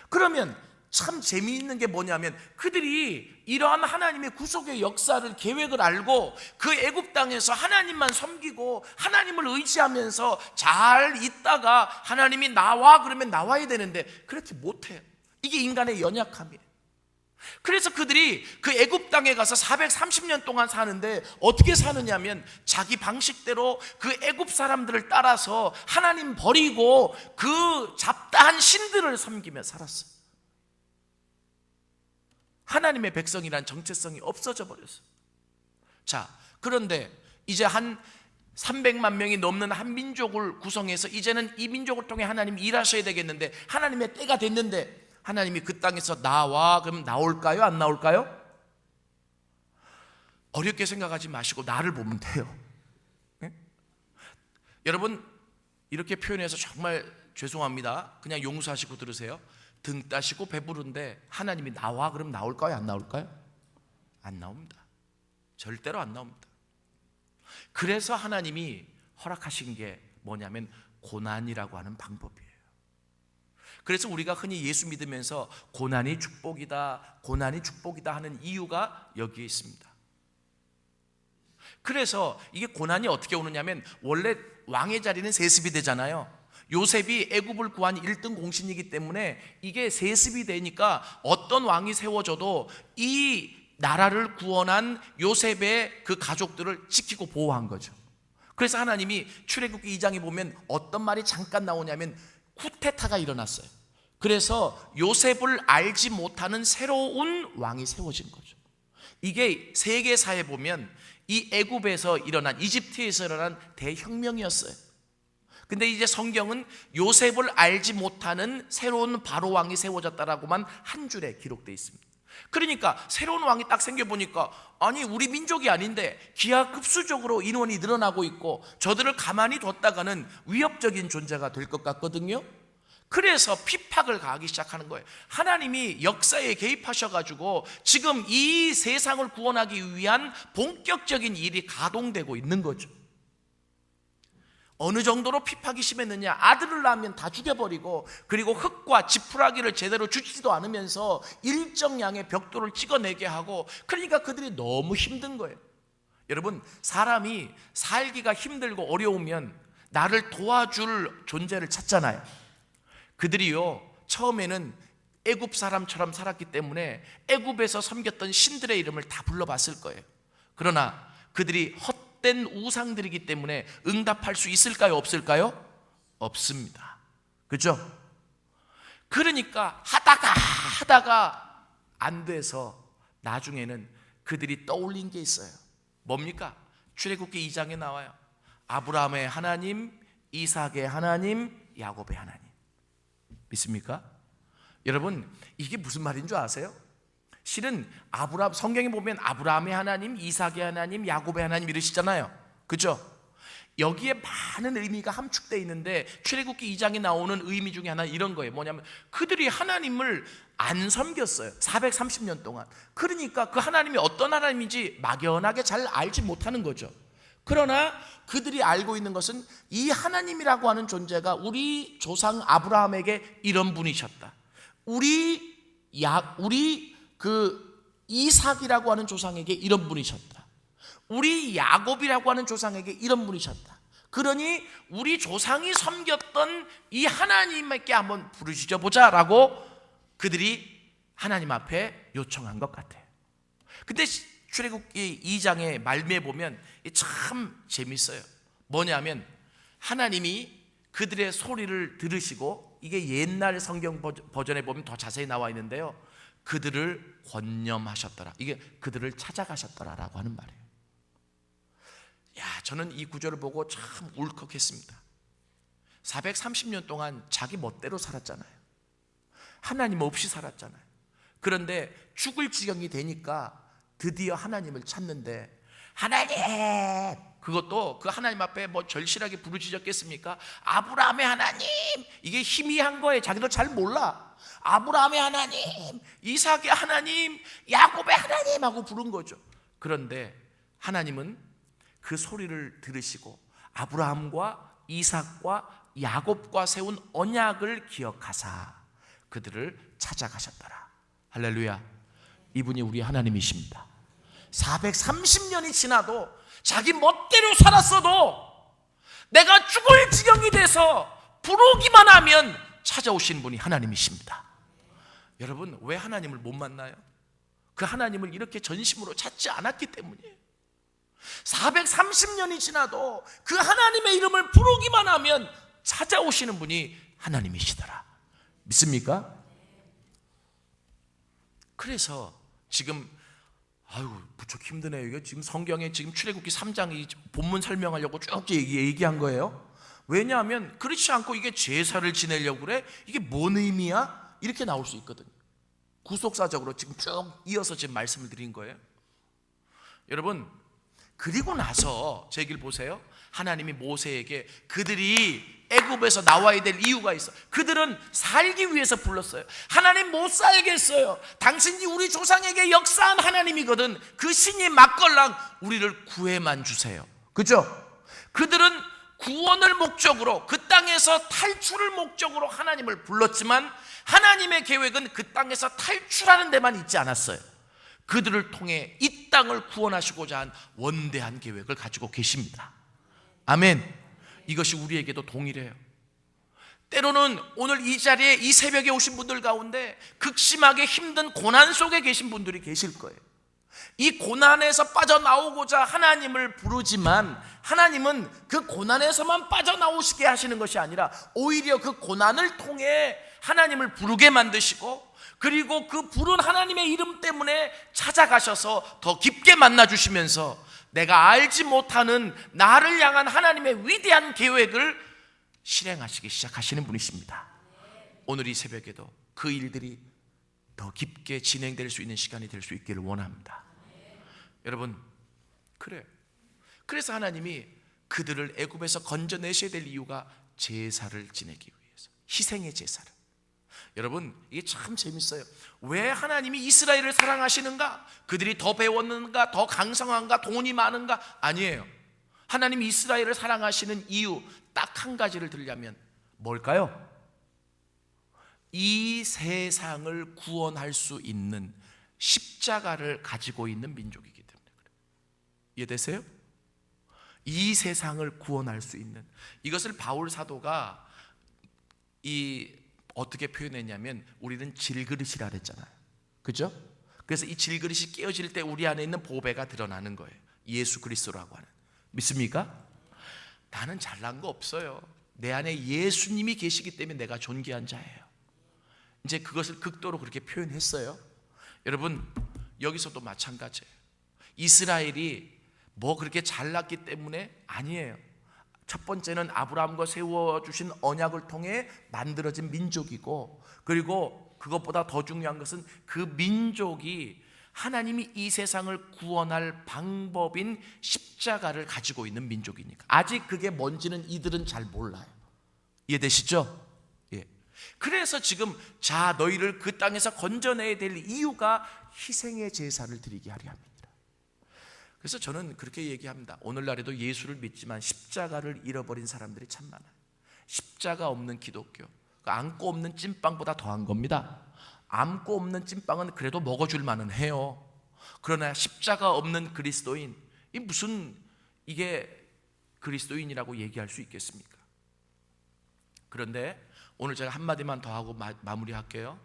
그러면 참 재미있는 게 뭐냐면 그들이 이러한 하나님의 구속의 역사를 계획을 알고 그 애굽 땅에서 하나님만 섬기고 하나님을 의지하면서 잘 있다가 하나님이 나와 그러면 나와야 되는데 그렇게 못해요. 이게 인간의 연약함이에요. 그래서 그들이 그 애굽 땅에 가서 430년 동안 사는데 어떻게 사느냐면 자기 방식대로 그 애굽 사람들을 따라서 하나님 버리고 그 잡다한 신들을 섬기며 살았어요. 하나님의 백성이란 정체성이 없어져 버렸어요. 자, 그런데 이제 한 300만 명이 넘는 한 민족을 구성해서 이제는 이 민족을 통해 하나님이 일하셔야 되겠는데 하나님의 때가 됐는데 하나님이 그 땅에서 나와 그럼 나올까요? 안 나올까요? 어렵게 생각하지 마시고 나를 보면 돼요. 네? 여러분 이렇게 표현해서 정말 죄송합니다. 그냥 용서하시고 들으세요. 등 따시고 배부른데 하나님이 나와 그럼 나올까요? 안 나올까요? 안 나옵니다. 절대로 안 나옵니다. 그래서 하나님이 허락하신 게 뭐냐면 고난이라고 하는 방법이에요. 그래서 우리가 흔히 예수 믿으면서 고난이 축복이다, 고난이 축복이다 하는 이유가 여기에 있습니다. 그래서 이게 고난이 어떻게 오느냐면 원래 왕의 자리는 세습이 되잖아요. 요셉이 애굽을 구한 1등 공신이기 때문에 이게 세습이 되니까 어떤 왕이 세워져도 이 나라를 구원한 요셉의 그 가족들을 지키고 보호한 거죠. 그래서 하나님이 출애굽기 2장에 보면 어떤 말이 잠깐 나오냐면 쿠데타가 일어났어요. 그래서 요셉을 알지 못하는 새로운 왕이 세워진 거죠. 이게 세계사에 보면 이 애굽에서 일어난 이집트에서 일어난 대혁명이었어요. 근데 이제 성경은 요셉을 알지 못하는 새로운 바로 왕이 세워졌다라고만 한 줄에 기록되어 있습니다. 그러니까 새로운 왕이 딱 생겨보니까 아니 우리 민족이 아닌데 기하급수적으로 인원이 늘어나고 있고 저들을 가만히 뒀다가는 위협적인 존재가 될 것 같거든요. 그래서 핍박을 가하기 시작하는 거예요. 하나님이 역사에 개입하셔가지고 지금 이 세상을 구원하기 위한 본격적인 일이 가동되고 있는 거죠. 어느 정도로 핍박이 심했느냐, 아들을 낳으면 다 죽여버리고 그리고 흙과 지푸라기를 제대로 주지도 않으면서 일정량의 벽돌을 찍어내게 하고 그러니까 그들이 너무 힘든 거예요. 여러분 사람이 살기가 힘들고 어려우면 나를 도와줄 존재를 찾잖아요. 그들이요 처음에는 애굽 사람처럼 살았기 때문에 애굽에서 섬겼던 신들의 이름을 다 불러봤을 거예요. 그러나 그들이 헛된 우상들이기 때문에 응답할 수 있을까요? 없을까요? 없습니다. 그죠? 그러니까 하다가 안 돼서 나중에는 그들이 떠올린 게 있어요. 뭡니까? 출애굽기 2장에 나와요. 아브라함의 하나님, 이삭의 하나님, 야곱의 하나님. 믿습니까? 여러분 이게 무슨 말인 줄 아세요? 실은 성경에 보면 아브라함의 하나님, 이삭의 하나님, 야곱의 하나님 이러시잖아요. 그죠? 여기에 많은 의미가 함축되어 있는데 출애굽기 2장에 나오는 의미 중에 하나 이런 거예요. 뭐냐면 그들이 하나님을 안 섬겼어요. 430년 동안. 그러니까 그 하나님이 어떤 하나님인지 막연하게 잘 알지 못하는 거죠. 그러나 그들이 알고 있는 것은 이 하나님이라고 하는 존재가 우리 조상 아브라함에게 이런 분이셨다. 우리 이삭이라고 하는 조상에게 이런 분이셨다. 우리 야곱이라고 하는 조상에게 이런 분이셨다. 그러니 우리 조상이 섬겼던 이 하나님께 한번 부르짖어 보자라고 그들이 하나님 앞에 요청한 것 같아요. 근데 출애굽기 2장의 말미에 보면 참 재밌어요. 뭐냐면 하나님이 그들의 소리를 들으시고 이게 옛날 성경 버전에 보면 더 자세히 나와 있는데요. 그들을 권념하셨더라. 이게 그들을 찾아가셨더라라고 하는 말이에요. 야, 저는 이 구절을 보고 참 울컥했습니다. 430년 동안 자기 멋대로 살았잖아요. 하나님 없이 살았잖아요. 그런데 죽을 지경이 되니까 드디어 하나님을 찾는데, 하나님, 그것도 그 하나님 앞에 뭐 절실하게 부르짖었겠습니까? 아브라함의 하나님, 이게 희미한 거예요. 자기도 잘 몰라. 아브라함의 하나님, 이삭의 하나님, 야곱의 하나님 하고 부른 거죠. 그런데 하나님은 그 소리를 들으시고 아브라함과 이삭과 야곱과 세운 언약을 기억하사 그들을 찾아가셨더라. 할렐루야. 이분이 우리 하나님이십니다. 430년이 지나도 자기 멋대로 살았어도 내가 죽을 지경이 돼서 부르기만 하면 찾아오신 분이 하나님이십니다. 여러분, 왜 하나님을 못 만나요? 그 하나님을 이렇게 전심으로 찾지 않았기 때문이에요. 430년이 지나도 그 하나님의 이름을 부르기만 하면 찾아오시는 분이 하나님이시더라. 믿습니까? 그래서 지금 무척 힘드네요. 이게 지금 성경에 지금 출애굽기 3장이 본문 설명하려고 쭉 얘기한 거예요. 왜냐하면 그렇지 않고 이게 제사를 지내려고 그래? 이게 뭔 의미야? 이렇게 나올 수 있거든요. 구속사적으로 지금 쭉 이어서 지금 말씀을 드린 거예요. 여러분, 그리고 나서 제 길 보세요. 하나님이 모세에게 그들이 애굽에서 나와야 될 이유가 있어. 그들은 살기 위해서 불렀어요. 하나님 못 살겠어요. 당신이 우리 조상에게 역사한 하나님이거든. 그 신이 막걸랑 우리를 구해만 주세요. 그죠? 그들은 구원을 목적으로, 그 땅에서 탈출을 목적으로 하나님을 불렀지만 하나님의 계획은 그 땅에서 탈출하는 데만 있지 않았어요. 그들을 통해 이 땅을 구원하시고자 한 원대한 계획을 가지고 계십니다. 아멘. 이것이 우리에게도 동일해요. 때로는 오늘 이 자리에 이 새벽에 오신 분들 가운데 극심하게 힘든 고난 속에 계신 분들이 계실 거예요. 이 고난에서 빠져나오고자 하나님을 부르지만 하나님은 그 고난에서만 빠져나오시게 하시는 것이 아니라 오히려 그 고난을 통해 하나님을 부르게 만드시고, 그리고 그 부른 하나님의 이름 때문에 찾아가셔서 더 깊게 만나주시면서 내가 알지 못하는 나를 향한 하나님의 위대한 계획을 실행하시기 시작하시는 분이십니다. 오늘 이 새벽에도 그 일들이 더 깊게 진행될 수 있는 시간이 될 수 있기를 원합니다. 여러분, 그래서 하나님이 그들을 애굽에서 건져내셔야 될 이유가 제사를 지내기 위해서, 희생의 제사를. 여러분, 이게 참 재밌어요. 왜 하나님이 이스라엘을 사랑하시는가? 그들이 더 배웠는가? 더 강성한가? 돈이 많은가? 아니에요. 하나님이 이스라엘을 사랑하시는 이유 딱 한 가지를 들려면 뭘까요? 이 세상을 구원할 수 있는 십자가를 가지고 있는 민족이기 때문에 그래요. 이해되세요? 이 세상을 구원할 수 있는, 이것을 바울 사도가 어떻게 표현했냐면 우리는 질그릇이라 그랬잖아요. 그죠? 그래서 이 질그릇이 깨어질 때 우리 안에 있는 보배가 드러나는 거예요. 예수 그리스도라고 하는. 믿습니까? 나는 잘난 거 없어요. 내 안에 예수님이 계시기 때문에 내가 존귀한 자예요. 이제 그것을 극도로 그렇게 표현했어요. 여러분, 여기서도 마찬가지예요. 이스라엘이 뭐 그렇게 잘났기 때문에 아니에요. 첫 번째는 아브라함과 세워주신 언약을 통해 만들어진 민족이고, 그리고 그것보다 더 중요한 것은 그 민족이 하나님이 이 세상을 구원할 방법인 십자가를 가지고 있는 민족이니까. 아직 그게 뭔지는 이들은 잘 몰라요. 이해되시죠? 예. 그래서 지금 너희를 그 땅에서 건져내야 될 이유가 희생의 제사를 드리게 하려 합니다. 그래서 저는 그렇게 얘기합니다. 오늘날에도 예수를 믿지만 십자가를 잃어버린 사람들이 참 많아요. 십자가 없는 기독교, 안고 없는 찐빵보다 더한 겁니다. 안고 없는 찐빵은 그래도 먹어줄 만은 해요. 그러나 십자가 없는 그리스도인, 이게 그리스도인이라고 얘기할 수 있겠습니까? 그런데 오늘 제가 한마디만 더 하고 마무리할게요.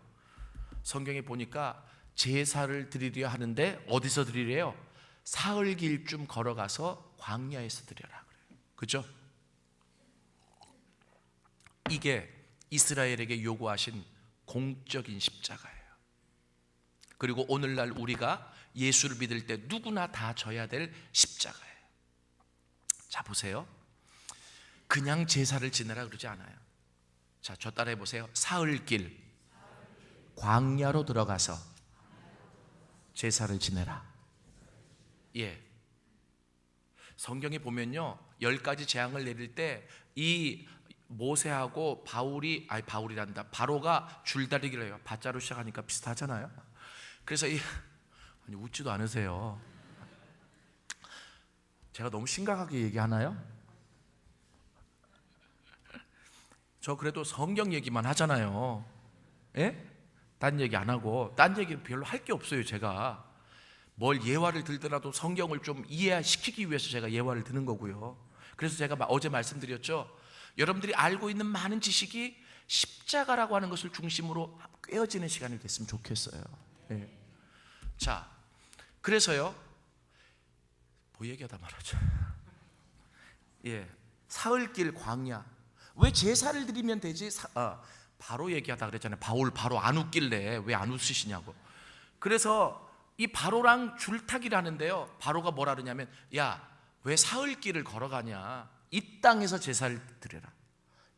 성경에 보니까 제사를 드리려 하는데 어디서 드리래요? 사흘길쯤 걸어가서 광야에서 드려라 그래요. 그죠? 이게 이스라엘에게 요구하신 공적인 십자가예요. 그리고 오늘날 우리가 예수를 믿을 때 누구나 다 져야 될 십자가예요. 자, 보세요. 그냥 제사를 지내라 그러지 않아요. 자, 저 따라해 보세요. 사흘길. 광야로 들어가서 제사를 지내라. 예. 성경에 보면요, 10가지 재앙을 내릴 때 이 모세하고 바로가 줄다리기를 해요. 바자로 시작하니까 비슷하잖아요. 그래서 아니, 웃지도 않으세요. 제가 너무 심각하게 얘기하나요? 저 그래도 성경 얘기만 하잖아요. 예? 딴 얘기 안 하고, 딴 얘기 별로 할 게 없어요. 제가 뭘 예화를 들더라도 성경을 좀 이해시키기 위해서 제가 예화를 드는 거고요. 그래서 제가 어제 말씀드렸죠. 여러분들이 알고 있는 많은 지식이 십자가라고 하는 것을 중심으로 꿰어지는 시간이 됐으면 좋겠어요. 예. 자, 그래서요, 뭐 얘기하다 말하죠. 예, 사흘길 광야. 왜 제사를 드리면 되지? 바로 얘기하다 그랬잖아요. 바로 안 웃길래 왜 안 웃으시냐고. 그래서 이 바로랑 줄타기를 하는데요, 바로가 뭐라 그러냐면, 야, 왜 사흘길을 걸어가냐, 이 땅에서 제사를 드려라.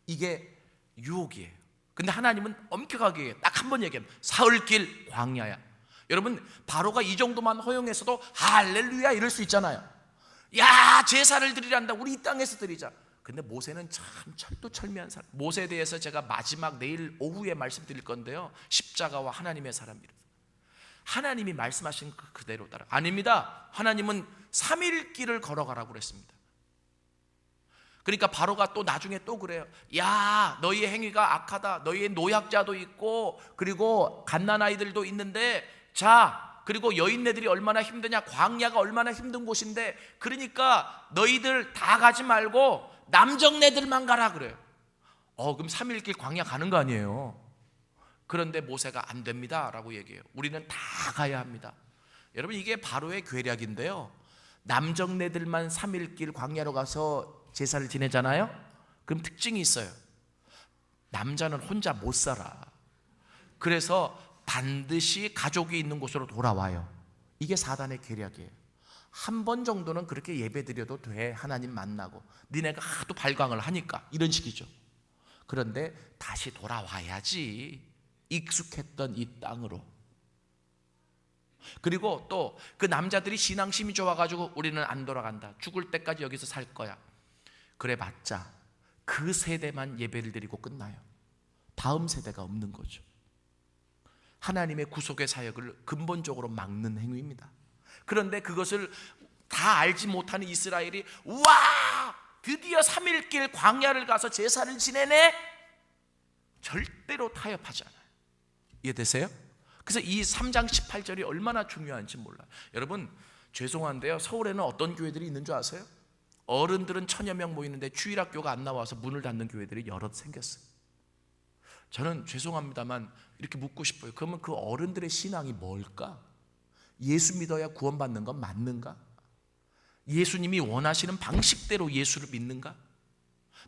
이게 유혹이에요. 근데 하나님은 엄격하게 딱 한 번 얘기하면 사흘길 광야야. 여러분, 바로가 이 정도만 허용해서도 할렐루야 이럴 수 있잖아요. 야, 제사를 드리란다, 우리 이 땅에서 드리자. 근데 모세는 참 철두철미한 사람. 모세에 대해서 제가 마지막 내일 오후에 말씀드릴 건데요, 십자가와 하나님의 사람이라. 하나님이 말씀하신 그 그대로 따라. 아닙니다. 하나님은 3일 길을 걸어가라고 그랬습니다. 그러니까 바로가 또 나중에 또 그래요. 야, 너희의 행위가 악하다. 너희의 노약자도 있고, 그리고 갓난아이들도 있는데, 자, 그리고 여인네들이 얼마나 힘드냐, 광야가 얼마나 힘든 곳인데, 그러니까 너희들 다 가지 말고 남정네들만 가라 그래요. 그럼 3일길 광야 가는 거 아니에요. 그런데 모세가 안 됩니다 라고 얘기해요. 우리는 다 가야 합니다. 여러분, 이게 바로의 괴략인데요, 남정네들만 3일길 광야로 가서 제사를 지내잖아요. 그럼 특징이 있어요. 남자는 혼자 못 살아. 그래서 반드시 가족이 있는 곳으로 돌아와요. 이게 사단의 계략이에요. 한 번 정도는 그렇게 예배드려도 돼, 하나님 만나고. 니네가 하도 발광을 하니까, 이런 식이죠. 그런데 다시 돌아와야지, 익숙했던 이 땅으로. 그리고 또 그 남자들이 신앙심이 좋아가지고 우리는 안 돌아간다, 죽을 때까지 여기서 살 거야, 그래봤자 그 세대만 예배를 드리고 끝나요. 다음 세대가 없는 거죠. 하나님의 구속의 사역을 근본적으로 막는 행위입니다. 그런데 그것을 다 알지 못하는 이스라엘이, 와, 드디어 3일길 광야를 가서 제사를 지내네, 절대로 타협하지 않아요. 이해되세요? 그래서 이 3장 18절이 얼마나 중요한지 몰라요. 여러분, 죄송한데요, 서울에는 어떤 교회들이 있는 줄 아세요? 어른들은 1000여 명 모이는데 주일학교가 안 나와서 문을 닫는 교회들이 여럿 생겼어요. 저는 죄송합니다만 이렇게 묻고 싶어요. 그러면 그 어른들의 신앙이 뭘까? 예수 믿어야 구원받는 건 맞는가? 예수님이 원하시는 방식대로 예수를 믿는가?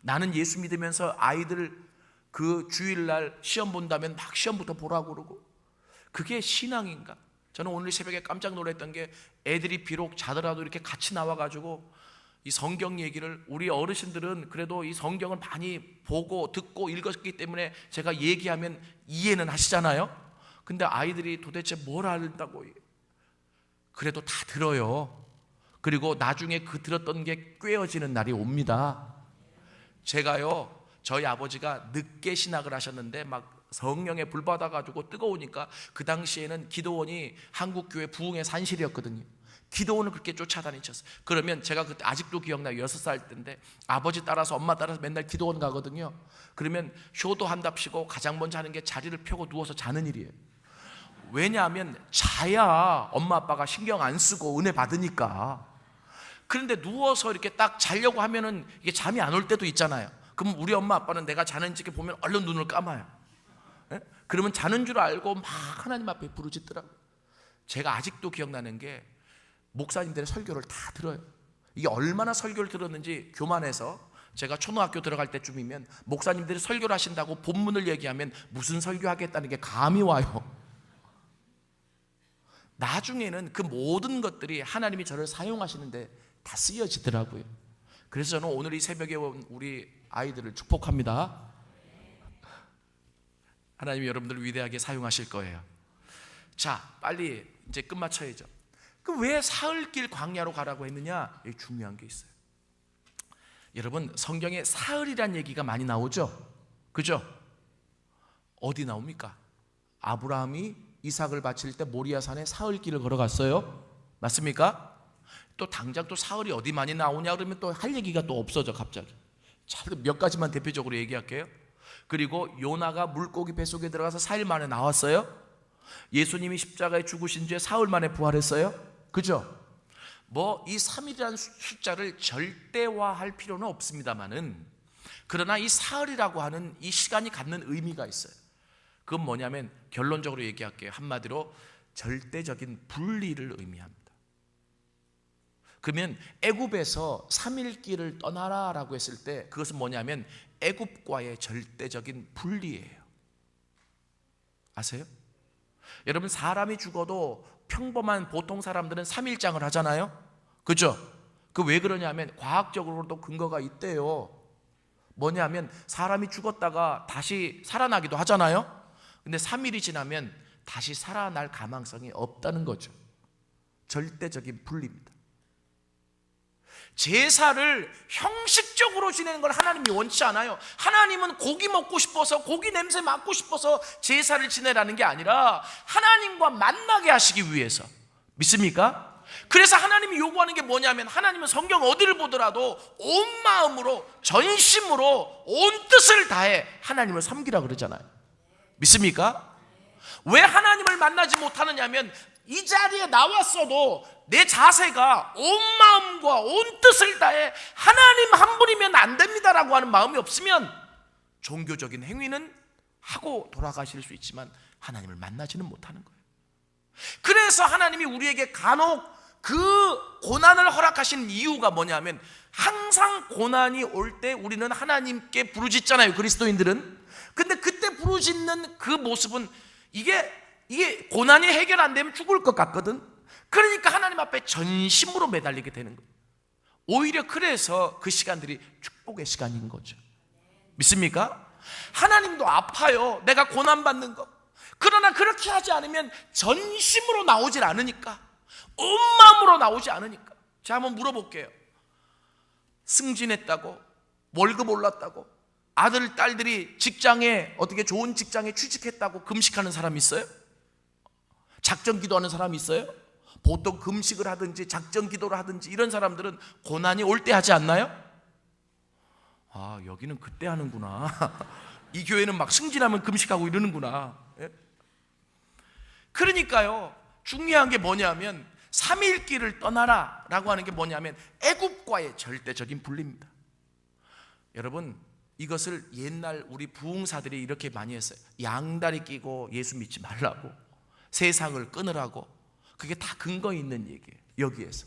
나는 예수 믿으면서 아이들 그 주일날 시험 본다면 막 시험부터 보라고 그러고, 그게 신앙인가? 저는 오늘 새벽에 깜짝 놀랐던 게, 애들이 비록 자더라도 이렇게 같이 나와가지고 이 성경 얘기를, 우리 어르신들은 그래도 이 성경을 많이 보고 듣고 읽었기 때문에 제가 얘기하면 이해는 하시잖아요. 근데 아이들이 도대체 뭘 안다고, 그래도 다 들어요. 그리고 나중에 그 들었던 게 꿰어지는 날이 옵니다. 제가요, 저희 아버지가 늦게 신학을 하셨는데 막 성령에 불 받아가지고 뜨거우니까, 그 당시에는 기도원이 한국교회 부흥의 산실이었거든요. 기도원을 그렇게 쫓아다니셨어요. 그러면 제가 그때 아직도 기억나요. 6살 때인데 아버지 따라서 엄마 따라서 맨날 기도원 가거든요. 그러면 효도한답시고 가장 먼저 하는 게 자리를 펴고 누워서 자는 일이에요. 왜냐하면 자야 엄마 아빠가 신경 안 쓰고 은혜 받으니까. 그런데 누워서 이렇게 딱 자려고 하면은 이게 잠이 안 올 때도 있잖아요. 그럼 우리 엄마 아빠는 내가 자는지 보면 얼른 눈을 감아요. 예? 그러면 자는 줄 알고 막 하나님 앞에 부르짖더라고요. 제가 아직도 기억나는 게, 목사님들의 설교를 다 들어요. 이게 얼마나 설교를 들었는지, 교만해서 제가 초등학교 들어갈 때쯤이면 목사님들이 설교를 하신다고 본문을 얘기하면 무슨 설교하겠다는 게 감이 와요. 나중에는 그 모든 것들이 하나님이 저를 사용하시는데 다 쓰여지더라고요. 그래서 저는 오늘 이 새벽에 온 우리 아이들을 축복합니다. 하나님이 여러분들을 위대하게 사용하실 거예요. 자, 빨리 이제 끝마쳐야죠. 그 왜 사흘길 광야로 가라고 했느냐? 여기 중요한 게 있어요. 여러분, 성경에 사흘이란 얘기가 많이 나오죠? 그죠? 어디 나옵니까? 아브라함이 이삭을 바칠 때 모리아산에 사흘길을 걸어갔어요. 맞습니까? 또 당장 또 사흘이 어디 많이 나오냐 그러면 또 할 얘기가 또 없어져 갑자기. 자, 몇 가지만 대표적으로 얘기할게요. 그리고 요나가 물고기 뱃속에 들어가서 4일 만에 나왔어요. 예수님이 십자가에 죽으신 뒤에 사흘 만에 부활했어요. 그죠? 뭐 이 3일이라는 숫자를 절대화할 필요는 없습니다만은, 그러나 이 사흘이라고 하는 이 시간이 갖는 의미가 있어요. 그건 뭐냐면, 결론적으로 얘기할게요. 한마디로 절대적인 분리를 의미합니다. 그러면 애굽에서 3일길을 떠나라라고 했을 때 그것은 뭐냐면 애굽과의 절대적인 분리예요. 아세요? 여러분, 사람이 죽어도 평범한 보통 사람들은 3일장을 하잖아요. 그죠? 그 왜 그러냐면 과학적으로도 근거가 있대요. 뭐냐면 사람이 죽었다가 다시 살아나기도 하잖아요. 근데 3일이 지나면 다시 살아날 가망성이 없다는 거죠. 절대적인 분리입니다. 제사를 형식적으로 지내는 걸 하나님이 원치 않아요. 하나님은 고기 먹고 싶어서, 고기 냄새 맡고 싶어서 제사를 지내라는 게 아니라 하나님과 만나게 하시기 위해서. 믿습니까? 그래서 하나님이 요구하는 게 뭐냐면, 하나님은 성경 어디를 보더라도 온 마음으로, 전심으로, 온 뜻을 다해 하나님을 섬기라 그러잖아요. 믿습니까? 왜 하나님을 만나지 못하느냐면, 이 자리에 나왔어도 내 자세가 온 마음과 온 뜻을 다해 하나님 한 분이면 안 됩니다라고 하는 마음이 없으면 종교적인 행위는 하고 돌아가실 수 있지만 하나님을 만나지는 못하는 거예요. 그래서 하나님이 우리에게 간혹 그 고난을 허락하신 이유가 뭐냐면, 항상 고난이 올 때 우리는 하나님께 부르짖잖아요, 그리스도인들은. 근데 그때 부르짖는 그 모습은 이게 고난이 해결 안 되면 죽을 것 같거든. 그러니까 하나님 앞에 전심으로 매달리게 되는 거예요. 오히려 그래서 그 시간들이 축복의 시간인 거죠. 믿습니까? 하나님도 아파요, 내가 고난받는 거. 그러나 그렇게 하지 않으면 전심으로 나오질 않으니까, 온 마음으로 나오지 않으니까. 자, 한번 물어볼게요. 승진했다고, 월급 올랐다고, 아들, 딸들이 직장에, 어떻게 좋은 직장에 취직했다고 금식하는 사람 있어요? 작전 기도하는 사람이 있어요? 보통 금식을 하든지 작전 기도를 하든지 이런 사람들은 고난이 올 때 하지 않나요? 아, 여기는 그때 하는구나. 이 교회는 막 승진하면 금식하고 이러는구나. 예? 그러니까요, 중요한 게 뭐냐면 3일길을 떠나라 라고 하는 게 뭐냐면 애굽과의 절대적인 분리입니다. 여러분, 이것을 옛날 우리 부흥사들이 이렇게 많이 했어요. 양다리 끼고 예수 믿지 말라고, 세상을 끊으라고. 그게 다 근거 있는 얘기예요. 여기에서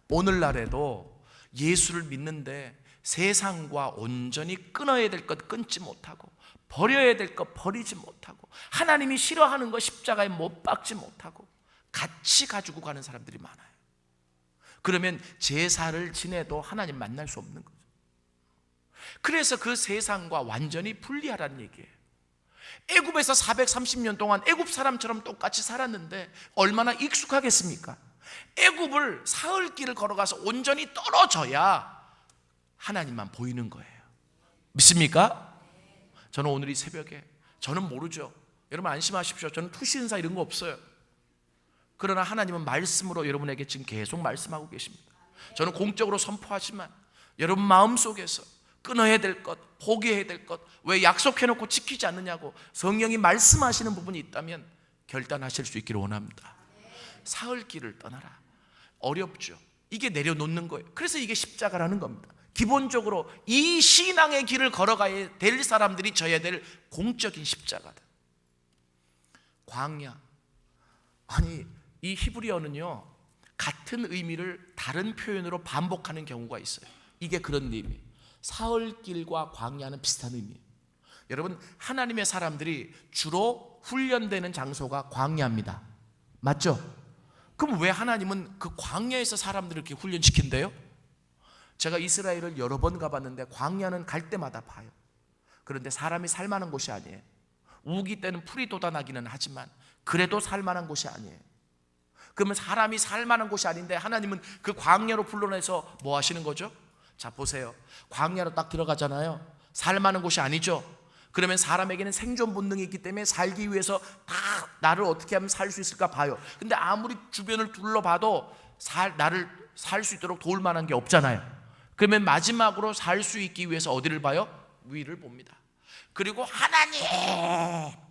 오늘날에도 예수를 믿는데 세상과 온전히 끊어야 될 것 끊지 못하고, 버려야 될 것 버리지 못하고, 하나님이 싫어하는 것 십자가에 못 박지 못하고 같이 가지고 가는 사람들이 많아요. 그러면 제사를 지내도 하나님 만날 수 없는 거죠. 그래서 그 세상과 완전히 분리하라는 얘기예요. 애굽에서 430년 동안 애굽 사람처럼 똑같이 살았는데 얼마나 익숙하겠습니까? 애굽을 사흘길을 걸어가서 온전히 떨어져야 하나님만 보이는 거예요. 믿습니까? 저는 오늘 이 새벽에, 저는 모르죠, 여러분 안심하십시오. 저는 투시은사 이런 거 없어요. 그러나 하나님은 말씀으로 여러분에게 지금 계속 말씀하고 계십니다. 저는 공적으로 선포하지만 여러분 마음속에서 끊어야 될 것, 포기해야 될 것, 왜 약속해놓고 지키지 않느냐고 성령이 말씀하시는 부분이 있다면 결단하실 수 있기를 원합니다. 사흘길을 떠나라. 어렵죠. 이게 내려놓는 거예요. 그래서 이게 십자가라는 겁니다. 기본적으로 이 신앙의 길을 걸어가야 될 사람들이 져야 될 공적인 십자가다. 광야. 아니, 이 히브리어는요, 같은 의미를 다른 표현으로 반복하는 경우가 있어요. 이게 그런 의미예요. 사흘길과 광야는 비슷한 의미예요. 여러분, 하나님의 사람들이 주로 훈련되는 장소가 광야입니다. 맞죠? 그럼 왜 하나님은 그 광야에서 사람들을 이렇게 훈련시킨대요? 제가 이스라엘을 여러 번 가봤는데 광야는 갈 때마다 봐요. 그런데 사람이 살만한 곳이 아니에요. 우기 때는 풀이 돋아나기는 하지만 그래도 살만한 곳이 아니에요. 그러면 사람이 살만한 곳이 아닌데 하나님은 그 광야로 불러내서 뭐 하시는 거죠? 자, 보세요. 광야로 딱 들어가잖아요. 살만한 곳이 아니죠. 그러면 사람에게는 생존 본능이 있기 때문에 살기 위해서 다 나를 어떻게 하면 살 수 있을까 봐요. 근데 아무리 주변을 둘러봐도 나를 살 수 있도록 도울 만한 게 없잖아요. 그러면 마지막으로 살 수 있기 위해서 어디를 봐요? 위를 봅니다. 그리고 하나님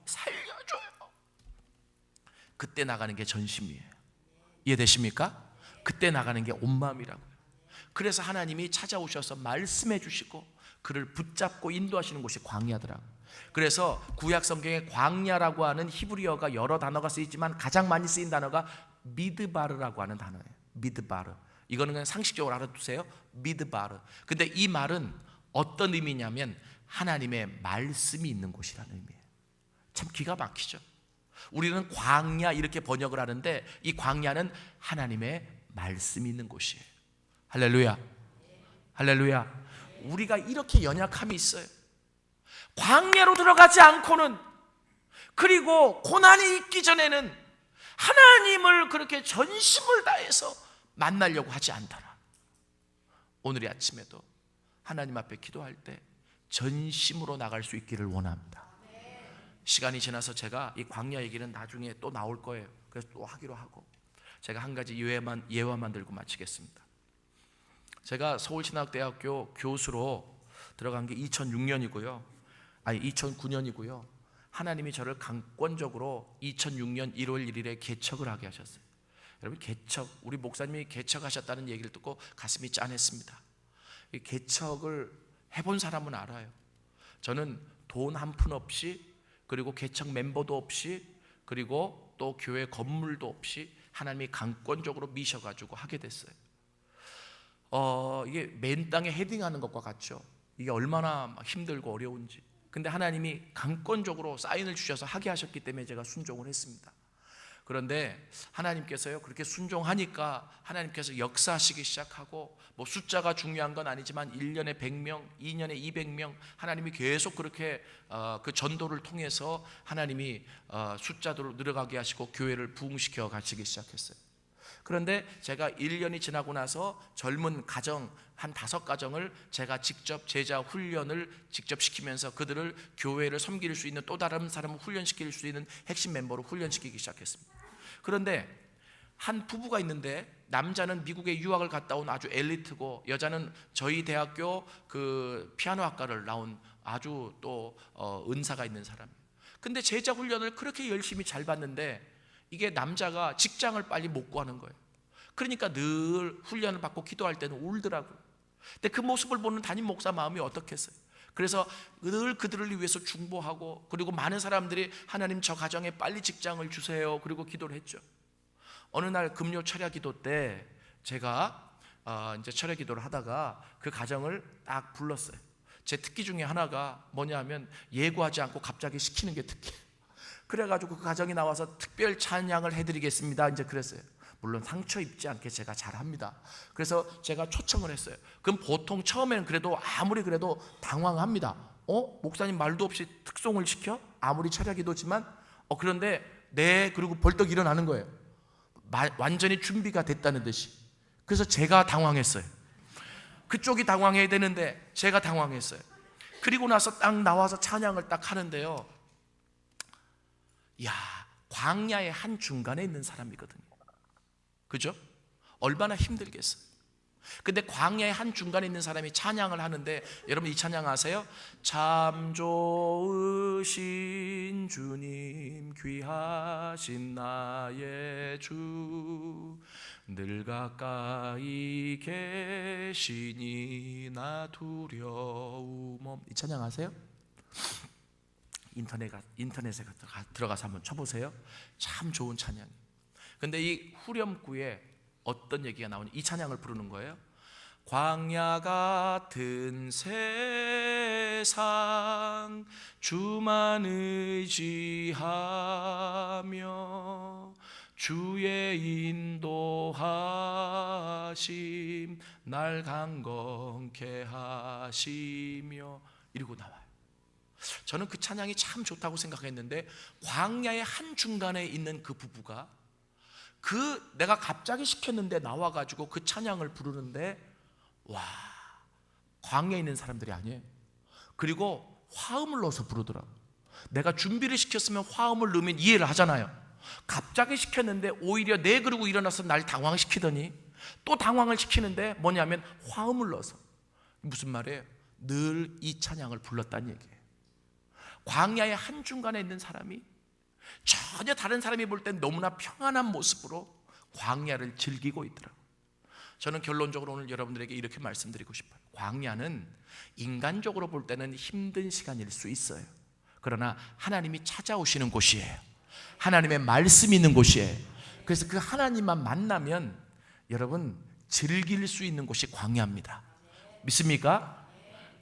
살려줘요. 그때 나가는 게 전심이에요. 이해되십니까? 그때 나가는 게 온 마음이라고요. 그래서 하나님이 찾아오셔서 말씀해 주시고 그를 붙잡고 인도하시는 곳이 광야더라고요. 그래서 구약 성경에 광야라고 하는 히브리어가 여러 단어가 쓰이지만 가장 많이 쓰인 단어가 미드바르라고 하는 단어예요. 미드바르. 이거는 그냥 상식적으로 알아두세요. 미드바르. 근데 이 말은 어떤 의미냐면 하나님의 말씀이 있는 곳이라는 의미예요. 참 기가 막히죠. 우리는 광야 이렇게 번역을 하는데 이 광야는 하나님의 말씀이 있는 곳이에요. 할렐루야. 할렐루야. 우리가 이렇게 연약함이 있어요. 광야로 들어가지 않고는, 그리고 고난이 있기 전에는 하나님을 그렇게 전심을 다해서 만나려고 하지 않더라. 오늘 이 아침에도 하나님 앞에 기도할 때 전심으로 나갈 수 있기를 원합니다. 시간이 지나서 제가 이 광야 얘기는 나중에 또 나올 거예요. 그래서 또 하기로 하고, 제가 한 가지 예화만 들고 마치겠습니다. 제가 서울신학대학교 교수로 들어간 게 2006년이고요. 아니 2009년이고요. 하나님이 저를 강권적으로 2006년 1월 1일에 개척을 하게 하셨어요. 여러분, 개척, 우리 목사님이 개척하셨다는 얘기를 듣고 가슴이 짠했습니다. 이 개척을 해본 사람은 알아요. 저는 돈 한 푼 없이, 그리고 개척 멤버도 없이, 그리고 또 교회 건물도 없이 하나님이 강권적으로 미셔가지고 하게 됐어요. 이게 맨 땅에 헤딩하는 것과 같죠. 이게 얼마나 힘들고 어려운지. 근데 하나님이 강권적으로 사인을 주셔서 하게 하셨기 때문에 제가 순종을 했습니다. 그런데 하나님께서요, 그렇게 순종하니까 하나님께서 역사하시기 시작하고, 뭐 숫자가 중요한 건 아니지만 1년에 100명, 2년에 200명, 하나님이 계속 그렇게 그 전도를 통해서 하나님이 숫자도 늘어가게 하시고 교회를 부흥시켜 가시기 시작했어요. 그런데 제가 1년이 지나고 나서 젊은 가정 한 5가정을 제가 직접 제자 훈련을 직접 시키면서 그들을 교회를 섬길 수 있는, 또 다른 사람을 훈련시킬 수 있는 핵심 멤버로 훈련시키기 시작했습니다. 그런데 한 부부가 있는데, 남자는 미국에 유학을 갔다 온 아주 엘리트고, 여자는 저희 대학교 그 피아노 학과를 나온 아주 또 은사가 있는 사람이에요. 근데 제자 훈련을 그렇게 열심히 잘 받는데 이게 남자가 직장을 빨리 못 구하는 거예요. 그러니까 늘 훈련을 받고 기도할 때는 울더라고요. 근데 그 모습을 보는 담임 목사 마음이 어떻겠어요? 그래서 늘 그들을 위해서 중보하고, 그리고 많은 사람들이 하나님 저 가정에 빨리 직장을 주세요, 그리고 기도를 했죠. 어느 날 금요 철야 기도 때 제가 이제 철야 기도를 하다가 그 가정을 딱 불렀어요. 제 특기 중에 하나가 뭐냐 하면 예고하지 않고 갑자기 시키는 게 특기예요. 그래가지고 그 가정이 나와서 특별 찬양을 해드리겠습니다, 이제 그랬어요. 물론 상처 입지 않게 제가 잘합니다. 그래서 제가 초청을 했어요. 그럼 보통 처음에는 그래도 아무리 그래도 당황합니다. 목사님 말도 없이 특송을 시켜? 아무리 철야 기도지만. 그런데 네, 그리고 벌떡 일어나는 거예요. 완전히 준비가 됐다는 듯이. 그래서 제가 당황했어요. 그쪽이 당황해야 되는데 제가 당황했어요. 그리고 나서 딱 나와서 찬양을 딱 하는데요, 야, 광야의 한 중간에 있는 사람이거든요. 그죠? 얼마나 힘들겠어요. 근데 광야의 한 중간에 있는 사람이 찬양을 하는데, 여러분 이 찬양 아세요? 참 좋으신 주님, 귀하신 나의 주, 늘 가까이 계시니 나 두려움 없. 이 찬양 아세요? 인터넷에 들어가서 한번 쳐보세요. 참 좋은 찬양. 근데 이 후렴구에 어떤 얘기가 나오니 이 찬양을 부르는 거예요. 광야 같은 세상 주만 의지하며 주의 인도하심 날 강건케 하시며, 이러고 나와요. 저는 그 찬양이 참 좋다고 생각했는데, 광야의 한중간에 있는 그 부부가 내가 갑자기 시켰는데 나와가지고 그 찬양을 부르는데, 와, 광야에 있는 사람들이 아니에요. 그리고 화음을 넣어서 부르더라. 내가 준비를 시켰으면 화음을 넣으면 이해를 하잖아요. 갑자기 시켰는데 오히려 내 그러고 일어나서 날 당황시키더니 또 당황을 시키는데 뭐냐면 화음을 넣어서. 무슨 말이에요? 늘 이 찬양을 불렀다는 얘기예요. 광야의 한중간에 있는 사람이 전혀 다른 사람이 볼 땐 너무나 평안한 모습으로 광야를 즐기고 있더라고요. 저는 결론적으로 오늘 여러분들에게 이렇게 말씀드리고 싶어요. 광야는 인간적으로 볼 때는 힘든 시간일 수 있어요. 그러나 하나님이 찾아오시는 곳이에요. 하나님의 말씀이 있는 곳이에요. 그래서 그 하나님만 만나면 여러분 즐길 수 있는 곳이 광야입니다. 믿습니까?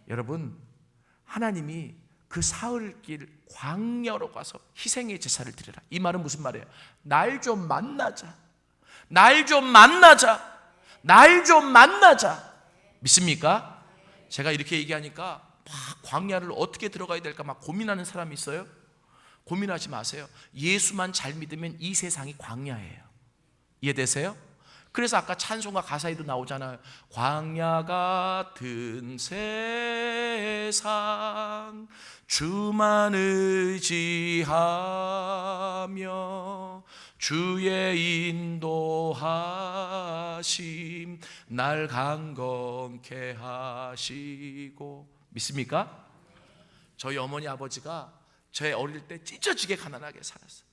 여러분, 하나님이 그 사흘길 광야로 가서 희생의 제사를 드려라. 이 말은 무슨 말이에요? 날 좀 만나자. 날 좀 만나자. 날 좀 만나자. 믿습니까? 제가 이렇게 얘기하니까 막 광야를 어떻게 들어가야 될까 막 고민하는 사람이 있어요. 고민하지 마세요. 예수만 잘 믿으면 이 세상이 광야예요. 이해되세요? 그래서 아까 찬송가 가사에도 나오잖아요. 광야 같은 세상 주만 의지하며 주의 인도하심 날 강건케 하시고. 믿습니까? 저희 어머니 아버지가 제 어릴 때 찢어지게 가난하게 살았어요.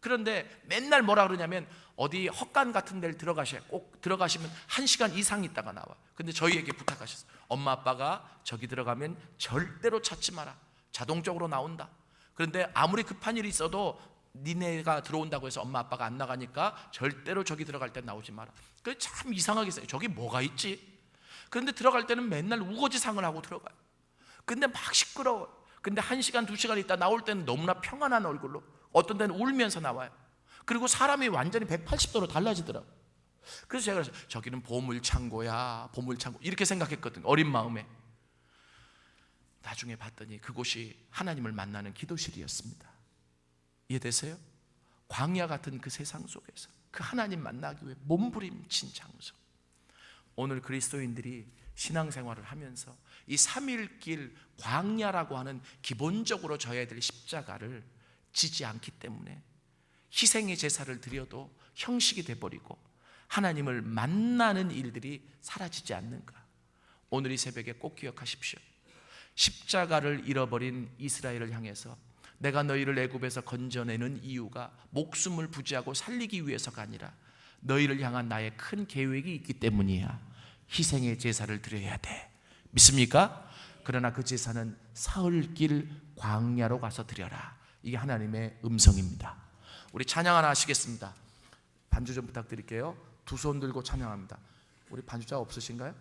그런데 맨날 뭐라 그러냐면 어디 헛간 같은 데를 들어가셔야, 꼭 들어가시면 1시간 이상 있다가 나와. 근데 저희에게 부탁하셨어요. 엄마 아빠가 저기 들어가면 절대로 찾지 마라. 자동적으로 나온다. 그런데 아무리 급한 일이 있어도 니네가 들어온다고 해서 엄마 아빠가 안 나가니까 절대로 저기 들어갈 때 나오지 마라. 그게 참 이상하게 생각해요. 저기 뭐가 있지? 그런데 들어갈 때는 맨날 우거지상을 하고 들어가요. 근데 막 시끄러워요. 근데 1시간 2시간 있다 나올 때는 너무나 평안한 얼굴로, 어떤 데는 울면서 나와요. 그리고 사람이 완전히 180도로 달라지더라고요. 그래서 제가 그랬어요. 저기는 보물창고야, 보물창고, 이렇게 생각했거든요, 어린 마음에. 나중에 봤더니 그곳이 하나님을 만나는 기도실이었습니다. 이해되세요? 광야 같은 그 세상 속에서 그 하나님 만나기 위해 몸부림친 장소. 오늘 그리스도인들이 신앙생활을 하면서 이 3일길 광야라고 하는 기본적으로 져야 될 십자가를 지지 않기 때문에 희생의 제사를 드려도 형식이 돼버리고 하나님을 만나는 일들이 사라지지 않는가. 오늘 이 새벽에 꼭 기억하십시오. 십자가를 잃어버린 이스라엘을 향해서 내가 너희를 애굽에서 건져내는 이유가 목숨을 부지하고 살리기 위해서가 아니라 너희를 향한 나의 큰 계획이 있기 때문이야. 희생의 제사를 드려야 돼. 믿습니까? 그러나 그 제사는 사흘길 광야로 가서 드려라. 이게 하나님의 음성입니다. 우리 찬양 하나 하시겠습니다. 반주 좀 부탁드릴게요. 두 손 들고 찬양합니다. 우리 반주자 없으신가요?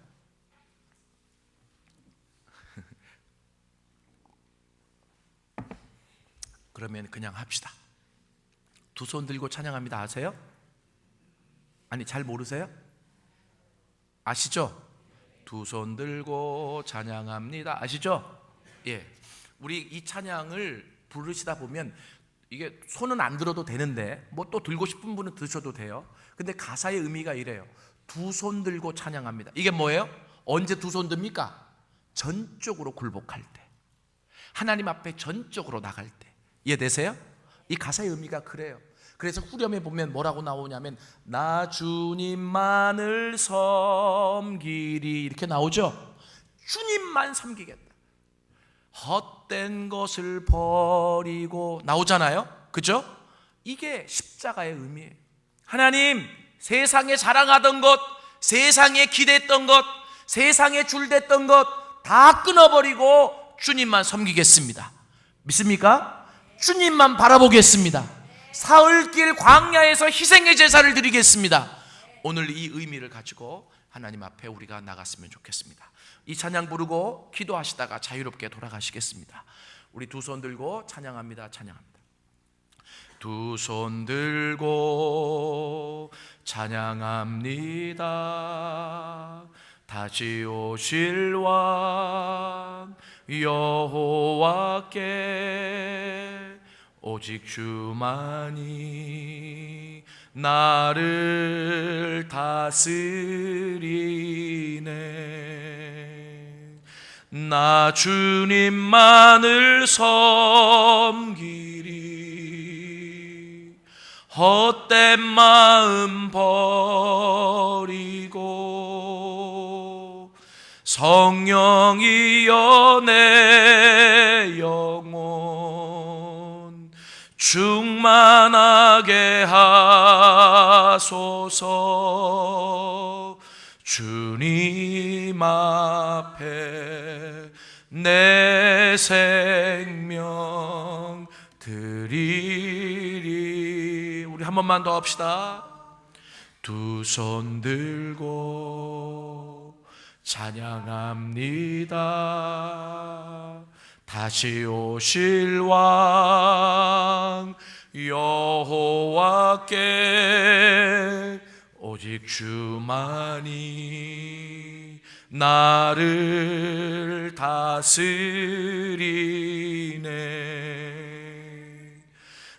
그러면 그냥 합시다. 두 손 들고 찬양합니다. 아세요? 아니, 잘 모르세요? 아시죠? 두 손 들고 찬양합니다. 아시죠? 예. 우리 이 찬양을 부르시다 보면 이게 손은 안 들어도 되는데 뭐 또 들고 싶은 분은 드셔도 돼요. 근데 가사의 의미가 이래요. 두 손 들고 찬양합니다. 이게 뭐예요? 언제 두 손 듭니까? 전적으로 굴복할 때, 하나님 앞에 전적으로 나갈 때. 이해되세요? 이 가사의 의미가 그래요. 그래서 후렴에 보면 뭐라고 나오냐면 나 주님만을 섬기리 이렇게 나오죠. 주님만 섬기겠다. 헛된 것을 버리고 나오잖아요. 그죠? 이게 십자가의 의미예요. 하나님, 세상에 자랑하던 것, 세상에 기댔던 것, 세상에 줄댔던 것 다 끊어버리고 주님만 섬기겠습니다. 믿습니까? 주님만 바라보겠습니다. 사흘길 광야에서 희생의 제사를 드리겠습니다. 오늘 이 의미를 가지고 하나님 앞에 우리가 나갔으면 좋겠습니다. 이 찬양 부르고 기도하시다가 자유롭게 돌아가시겠습니다. 우리 두 손 들고 찬양합니다. 찬양합니다. 두 손 들고 찬양합니다. 다시 오실 왕 여호와께 오직 주만이 나를 다스리네. 나 주님만을 섬기리. 헛된 마음 버리고 성령이여 내 영혼 충만하게 하소서. 주님 앞에 내 생명 드리리. 우리 한 번만 더 합시다. 두 손 들고 찬양합니다. 다시 오실 왕 여호와께 오직 주만이 나를 다스리네.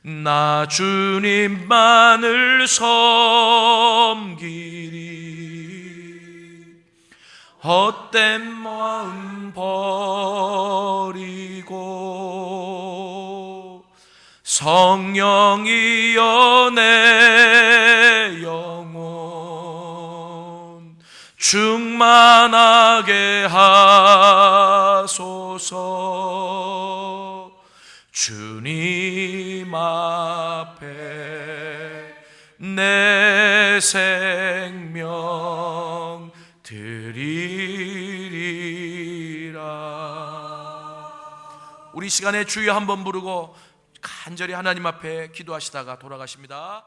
나 주님만을 섬기리. 헛된 마음 버리고 성령이여 내 영혼 충만하게 하소서. 주님 앞에 내 생명 드리리라. 우리 시간에 주여 한번 부르고 간절히 하나님 앞에 기도하시다가 돌아가십니다.